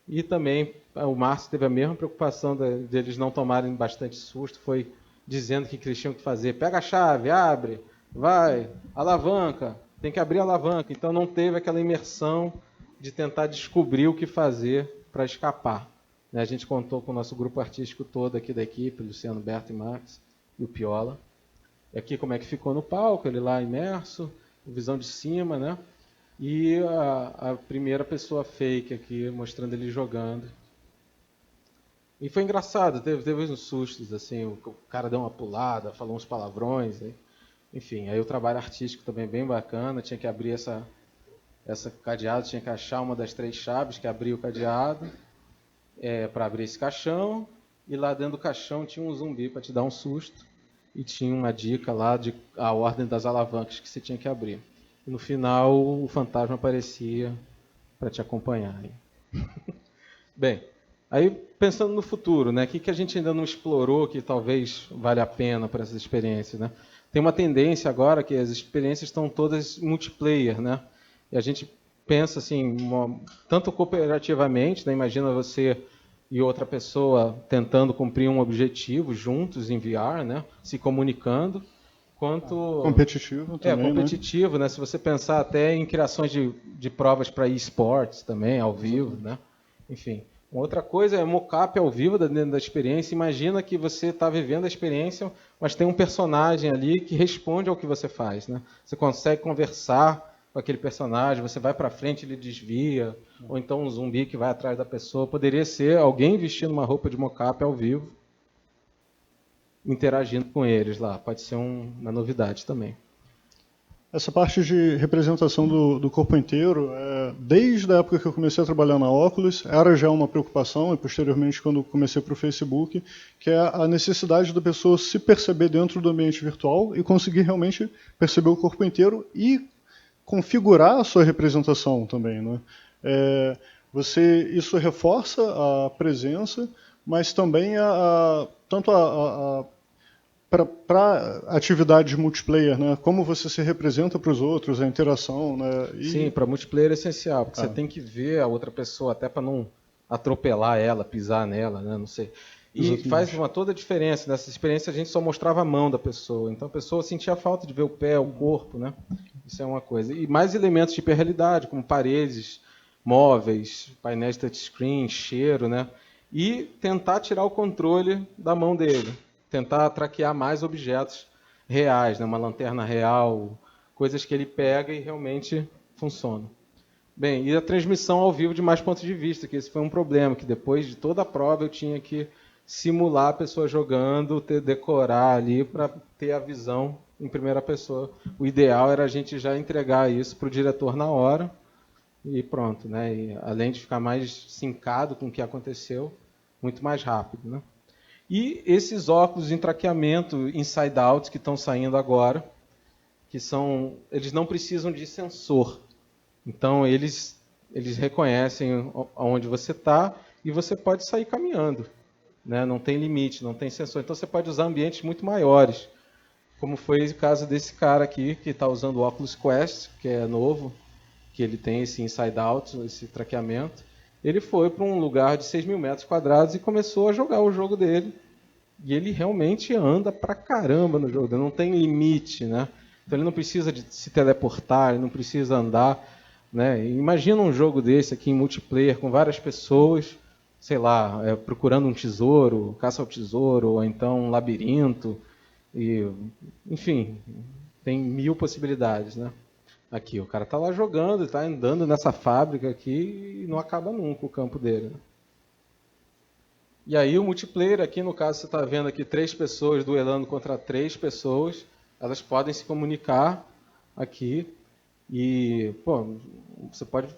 E também o Márcio teve a mesma preocupação de eles não tomarem bastante susto, foi dizendo o que eles tinham que fazer. Pega a chave, abre, vai, alavanca, tem que abrir a alavanca. Então não teve aquela imersão de tentar descobrir o que fazer para escapar. A gente contou com o nosso grupo artístico todo aqui da equipe, Luciano, Berto e Max, e o Piola. E aqui como é que ficou no palco, ele lá imerso, visão de cima, né? E a primeira pessoa fake aqui, mostrando ele jogando. E foi engraçado, teve uns sustos, assim, o cara deu uma pulada, falou uns palavrões. Enfim, aí o trabalho artístico também bem bacana, tinha que abrir essa cadeado, tinha que achar uma das 3 chaves que abria o cadeado para abrir esse caixão, e lá dentro do caixão tinha um zumbi para te dar um susto, e tinha uma dica lá de a ordem das alavancas que você tinha que abrir. E no final o fantasma aparecia para te acompanhar. Bem, aí pensando no futuro, né, o que a gente ainda não explorou que talvez valha a pena para essas experiências, né? Tem uma tendência agora que as experiências estão todas multiplayer, né? E a gente pensa assim, tanto cooperativamente, né? Imagina você e outra pessoa tentando cumprir um objetivo juntos em VR, né? Se comunicando, quanto competitivo também, competitivo, né? Se você pensar até em criações de provas para esportes também, ao vivo, né? Enfim. Uma outra coisa é mocap ao vivo dentro da experiência. Imagina que você está vivendo a experiência, mas tem um personagem ali que responde ao que você faz, né? Você consegue conversar com aquele personagem, você vai para frente, ele desvia, ou então um zumbi que vai atrás da pessoa. Poderia ser alguém vestindo uma roupa de mocap ao vivo, interagindo com eles lá. Pode ser uma novidade também. Essa parte de representação do corpo inteiro, desde a época que eu comecei a trabalhar na Oculus, era já uma preocupação, e posteriormente quando comecei para o Facebook, que é a necessidade da pessoa se perceber dentro do ambiente virtual e conseguir realmente perceber o corpo inteiro e configurar a sua representação também, né? Isso reforça a presença, mas também tanto para atividades multiplayer, né? Como você se representa para os outros, a interação, né? Sim, para multiplayer é essencial, porque você tem que ver a outra pessoa até para não atropelar ela, pisar nela, né? Não sei. E exatamente. Faz toda a diferença. Nessa experiência a gente só mostrava a mão da pessoa, então a pessoa sentia falta de ver o pé, o corpo, né? Isso é uma coisa. E mais elementos de hiperrealidade, como paredes, móveis, painéis touchscreen, cheiro, né? E tentar tirar o controle da mão dele. Tentar traquear mais objetos reais, né? Uma lanterna real, coisas que ele pega e realmente funcionam. Bem, e a transmissão ao vivo de mais pontos de vista, que esse foi um problema, que depois de toda a prova eu tinha que simular a pessoa jogando, decorar ali para ter a visão em primeira pessoa. O ideal era a gente já entregar isso para o diretor na hora e pronto, né? E, além de ficar mais sincado com o que aconteceu, muito mais rápido, né? E esses óculos em traqueamento inside out que estão saindo agora, eles não precisam de sensor. Então eles reconhecem aonde você está e você pode sair caminhando, né? Não tem limite, não tem sensor. Então você pode usar ambientes muito maiores, como foi o caso desse cara aqui que está usando o Oculus Quest, que é novo, que ele tem esse inside out, esse traqueamento. Ele foi para um lugar de 6.000 metros quadrados e começou a jogar o jogo dele. E ele realmente anda pra caramba no jogo, não tem limite, né? Então ele não precisa de se teleportar, ele não precisa andar, né? Imagina um jogo desse aqui em multiplayer com várias pessoas, sei lá, procurando um tesouro, caça ao tesouro, ou então um labirinto, e, enfim, tem 1000 possibilidades, né? Aqui, o cara tá lá jogando, tá andando nessa fábrica aqui e não acaba nunca o campo dele, né? E aí o multiplayer aqui, no caso, você está vendo aqui 3 pessoas duelando contra 3 pessoas, elas podem se comunicar aqui e, pô, você pode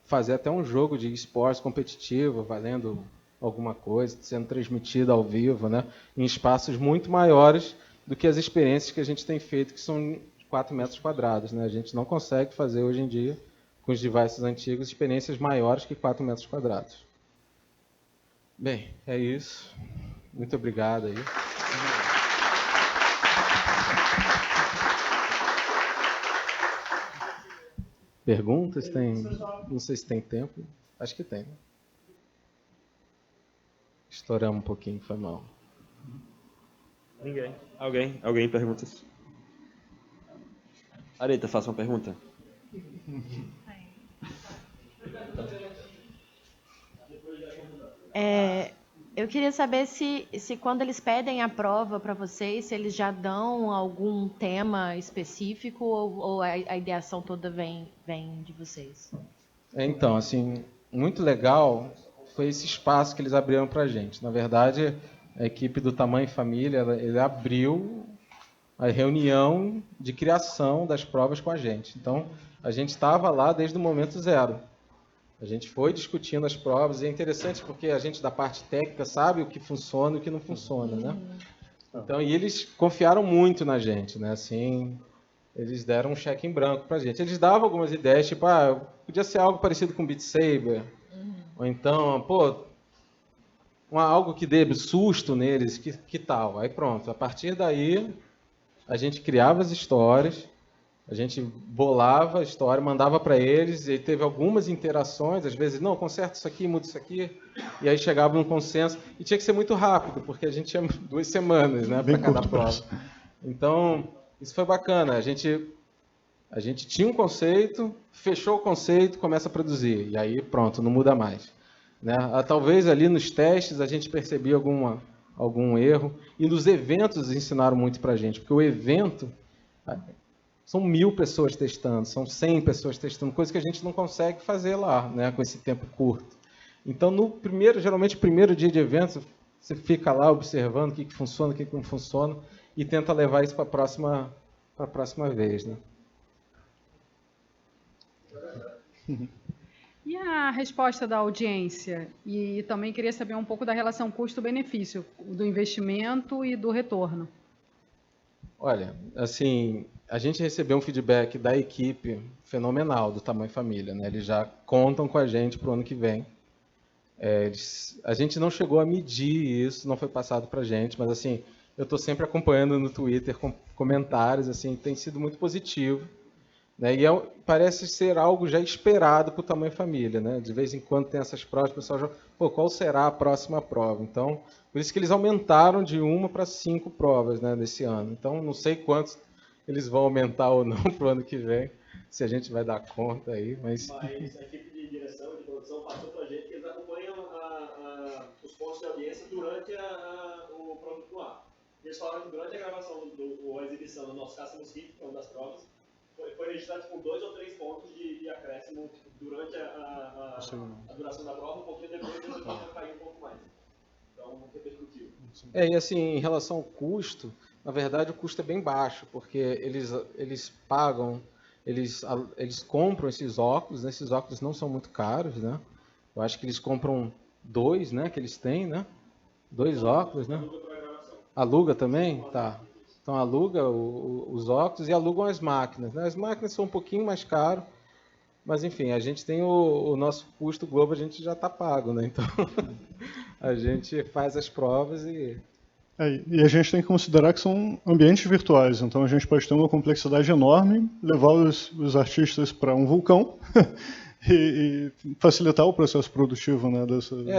fazer até um jogo de esportes competitivo, valendo alguma coisa, sendo transmitido ao vivo, né, em espaços muito maiores do que as experiências que a gente tem feito, que são 4 metros quadrados, né? A gente não consegue fazer hoje em dia, com os devices antigos, experiências maiores que 4 metros quadrados. Bem, é isso. Muito obrigado aí. Perguntas? Tem? Não sei se tem tempo. Acho que tem. Estouramos um pouquinho, foi mal. Ninguém. Alguém perguntas? Areta, faça uma pergunta. Eu queria saber se quando eles pedem a prova para vocês, se eles já dão algum tema específico ou a ideação toda vem de vocês? Então, assim, muito legal foi esse espaço que eles abriram para a gente. Na verdade, a equipe do Tamanho Família, ele abriu a reunião de criação das provas com a gente. Então, a gente estava lá desde o momento zero. A gente foi discutindo as provas e é interessante porque a gente da parte técnica sabe o que funciona e o que não funciona, né? Então, e eles confiaram muito na gente, né? Assim, eles deram um cheque em branco pra gente. Eles davam algumas ideias, tipo, podia ser algo parecido com Beat Saber, ou então, algo que dê susto neles, que tal? Aí pronto, a partir daí a gente criava as histórias, a gente bolava a história, mandava para eles, e teve algumas interações, às vezes, não, conserta isso aqui, muda isso aqui, e aí chegava num consenso, e tinha que ser muito rápido, porque a gente tinha 2 semanas, né, para cada prova. Então, isso foi bacana, a gente tinha um conceito, fechou o conceito, começa a produzir, e aí pronto, não muda mais. Né? Talvez ali nos testes a gente percebia algum erro, e nos eventos ensinaram muito para a gente, porque o evento são 1000 pessoas testando, são 100 pessoas testando, coisa que a gente não consegue fazer lá, né, com esse tempo curto. Então, geralmente, no primeiro dia de evento, você fica lá observando o que funciona, o que não funciona, e tenta levar isso para a próxima vez. Né? E a resposta da audiência? E também queria saber um pouco da relação custo-benefício, do investimento e do retorno. Olha, assim, a gente recebeu um feedback da equipe fenomenal do Tamanho Família, né? Eles já contam com a gente para o ano que vem. A gente não chegou a medir isso, não foi passado para a gente, mas assim, eu estou sempre acompanhando no Twitter com comentários, assim, tem sido muito positivo. Né? E parece ser algo já esperado para o Tamanho Família. Né? De vez em quando tem essas provas, o pessoal já, qual será a próxima prova? Então, por isso que eles aumentaram de 1 para 5 provas, né, nesse ano. Então, não sei quantos eles vão aumentar ou não para o ano que vem, se a gente vai dar conta aí. Mas a equipe de direção, de produção, passou para a gente que eles acompanham os pontos de audiência durante o produto no ar. Eles falaram que durante a gravação ou a exibição do nosso Caça Mosquito, que é uma das provas, foi registrado com 2 ou 3 pontos de acréscimo durante a duração da prova, um pouquinho depois eles vão cair um pouco mais. Então, repercutiu. E assim, em relação ao custo, na verdade o custo é bem baixo, porque eles pagam, eles compram esses óculos, né? Esses óculos não são muito caros, né? Eu acho que eles compram 2, né? Que eles têm, né? 2 óculos, né? Aluga também? Tá. Então aluga os óculos e alugam as máquinas, né? As máquinas são um pouquinho mais caras, mas enfim, a gente tem o nosso custo Globo, a gente já está pago, né? Então a gente faz as provas e... E a gente tem que considerar que são ambientes virtuais, então a gente pode ter uma complexidade enorme, levar os artistas para um vulcão e facilitar o processo produtivo, né?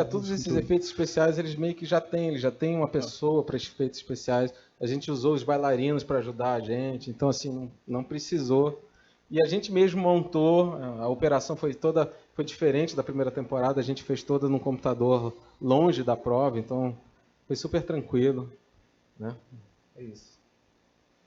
Todos esses efeitos especiais eles meio que já têm uma pessoa para efeitos especiais. A gente usou os bailarinos para ajudar a gente, então assim, não precisou. E a gente mesmo montou, a operação foi diferente da primeira temporada, a gente fez toda num computador longe da prova, então foi super tranquilo, né? É isso.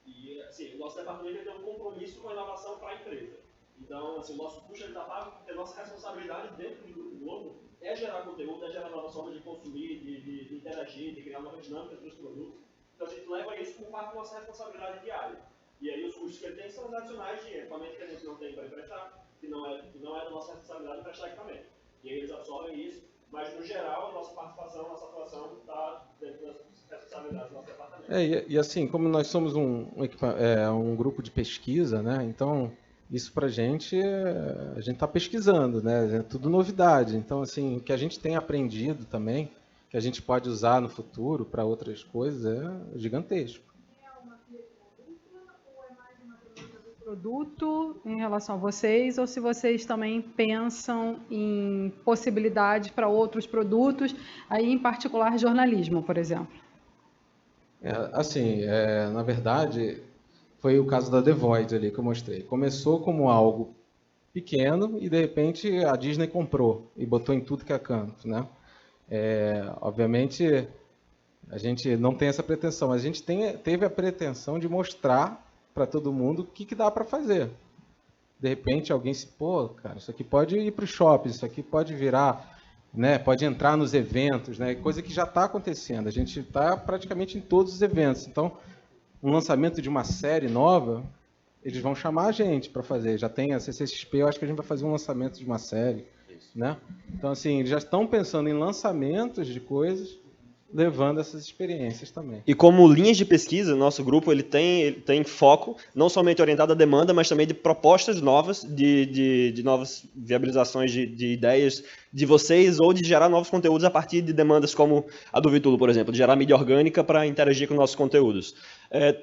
E, assim, o nosso departamento tem um compromisso com a inovação para a empresa. Então, assim, o nosso custo está pago porque a nossa responsabilidade dentro do Grupo Globo é gerar conteúdo, é gerar novas formas de consumir, de interagir, de criar novas dinâmicas para os produtos. Então, a gente leva isso como parte da nossa responsabilidade diária. E aí, os custos que ele tem são os adicionais de equipamento que a gente não tem para emprestar, que não é da nossa responsabilidade prestar equipamento. E aí, eles absorvem isso. Mas, no geral, a nossa participação, a nossa atuação está dentro das responsabilidades do nosso departamento. E assim, como nós somos um grupo de pesquisa, né? Então, isso para a gente está pesquisando, né? É tudo novidade. Então, assim, o que a gente tem aprendido também, que a gente pode usar no futuro para outras coisas, é gigantesco. Produto em relação a vocês, ou se vocês também pensam em possibilidades para outros produtos, aí em particular jornalismo, por exemplo. Na verdade, foi o caso da The Void ali que eu mostrei. Começou como algo pequeno e de repente a Disney comprou e botou em tudo que é canto, né? Obviamente a gente não tem essa pretensão, mas a gente teve a pretensão de mostrar para todo mundo o que dá para fazer. De repente alguém cara, isso aqui pode ir para o shopping, isso aqui pode virar, né? Pode entrar nos eventos, né? Coisa que já está acontecendo. A gente está praticamente em todos os eventos. Então, um lançamento de uma série nova, eles vão chamar a gente para fazer. Já tem a CCXP, eu acho que a gente vai fazer um lançamento de uma série, né? Então, assim, eles já estão pensando em lançamentos de coisas, levando essas experiências também. E como linhas de pesquisa, nosso grupo ele tem foco não somente orientado à demanda, mas também de propostas novas, de novas viabilizações de ideias de vocês ou de gerar novos conteúdos a partir de demandas como a do Vitulo, por exemplo, de gerar mídia orgânica para interagir com nossos conteúdos.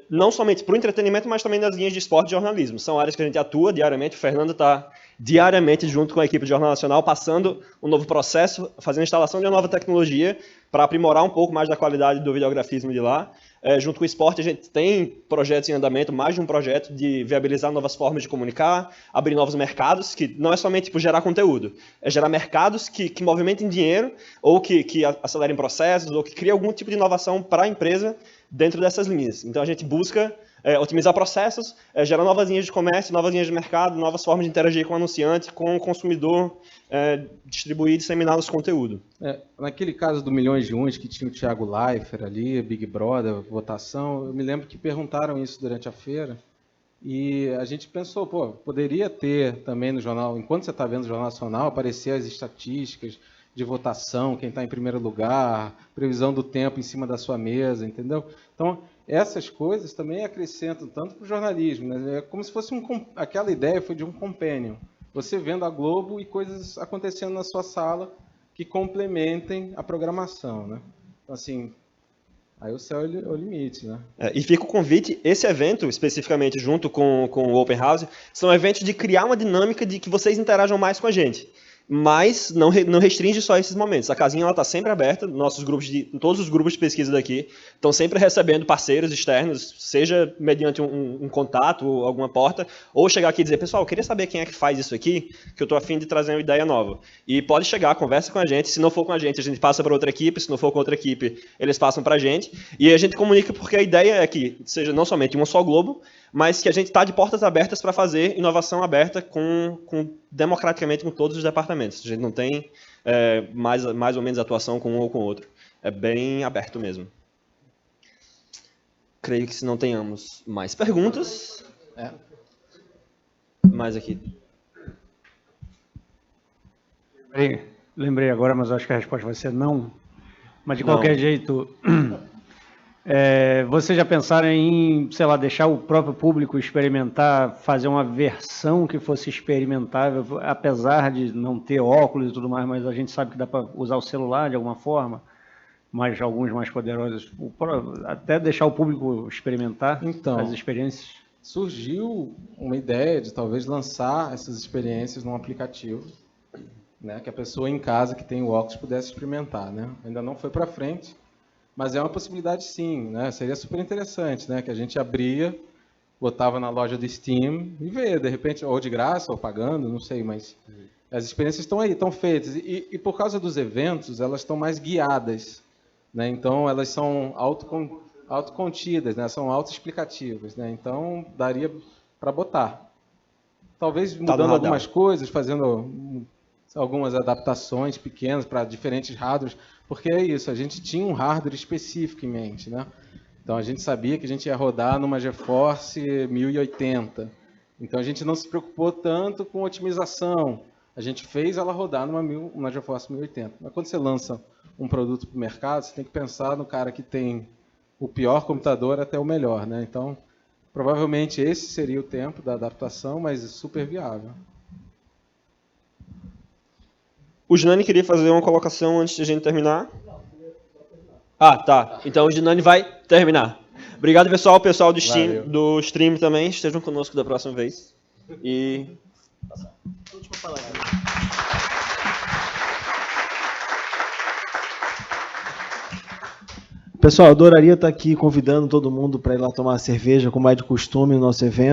Não somente para o entretenimento, mas também nas linhas de esporte e jornalismo. São áreas que a gente atua diariamente. O Fernando está diariamente junto com a equipe de Jornal Nacional, passando um novo processo, fazendo a instalação de uma nova tecnologia para aprimorar um pouco mais da qualidade do videografismo de lá. Junto com o esporte, a gente tem projetos em andamento, mais de um projeto de viabilizar novas formas de comunicar, abrir novos mercados, que não é somente gerar conteúdo, é gerar mercados que movimentem dinheiro, ou que acelerem processos, ou que criem algum tipo de inovação para a empresa dentro dessas linhas. Então a gente busca otimizar processos, gerar novas linhas de comércio, novas linhas de mercado, novas formas de interagir com o anunciante, com o consumidor, distribuir e disseminar nosso conteúdo. Naquele caso do Milhões de Uns, que tinha o Thiago Leifert ali, Big Brother, votação, eu me lembro que perguntaram isso durante a feira, e a gente pensou, poderia ter também no jornal, enquanto você está vendo o Jornal Nacional, aparecer as estatísticas de votação, quem está em primeiro lugar, previsão do tempo em cima da sua mesa, entendeu? Então, essas coisas também acrescentam tanto para o jornalismo, né? É como se fosse aquela ideia foi de um companion. Você vendo a Globo e coisas acontecendo na sua sala que complementem a programação, né? Então, assim, aí o céu é o limite, né? E fica o convite, esse evento, especificamente junto com o Open House, são eventos de criar uma dinâmica de que vocês interajam mais com a gente. Mas não restringe só esses momentos. A casinha está sempre aberta, todos os grupos de pesquisa daqui estão sempre recebendo parceiros externos, seja mediante um contato ou alguma porta, ou chegar aqui e dizer, pessoal, eu queria saber quem é que faz isso aqui, que eu estou a fim de trazer uma ideia nova. E pode chegar, conversa com a gente, se não for com a gente passa para outra equipe, se não for com outra equipe, eles passam para a gente, e a gente comunica porque a ideia é que seja não somente um só Globo, mas que a gente está de portas abertas para fazer inovação aberta democraticamente com todos os departamentos. A gente não tem mais ou menos atuação com um ou com outro. É bem aberto mesmo. Creio que se não tenhamos mais perguntas... Mais aqui. Lembrei agora, mas acho que a resposta vai ser não. Mas de Não. qualquer jeito, vocês já pensaram em, sei lá, deixar o próprio público experimentar, fazer uma versão que fosse experimentável, apesar de não ter óculos e tudo mais, mas a gente sabe que dá para usar o celular de alguma forma, mas alguns mais poderosos, até deixar o público experimentar as experiências. Surgiu uma ideia de talvez lançar essas experiências num aplicativo, né, que a pessoa em casa que tem o óculos pudesse experimentar, né? Ainda não foi para frente, mas é uma possibilidade sim, né? Seria super interessante, né? Que a gente abria, botava na loja do Steam e vê, de repente, ou de graça ou pagando, não sei, mas as experiências estão aí, estão feitas e por causa dos eventos elas estão mais guiadas, né? Então elas são autocontidas, né? São autoexplicativas, né? Então daria para botar, talvez mudando algumas coisas, fazendo algumas adaptações pequenas para diferentes hardwares, porque é isso, a gente tinha um hardware específico em mente, né? Então a gente sabia que a gente ia rodar numa GeForce 1080, então a gente não se preocupou tanto com otimização, a gente fez ela rodar numa GeForce 1080. Mas quando você lança um produto para o mercado, você tem que pensar no cara que tem o pior computador até o melhor, né? Então, provavelmente esse seria o tempo da adaptação, mas super viável. O Ginani queria fazer uma colocação antes de a gente terminar. Ah, tá. Então o Ginani vai terminar. Obrigado, pessoal. O pessoal do stream também. Estejam conosco da próxima vez. E... Última palavra. Pessoal, adoraria estar aqui convidando todo mundo para ir lá tomar cerveja, como é de costume no nosso evento.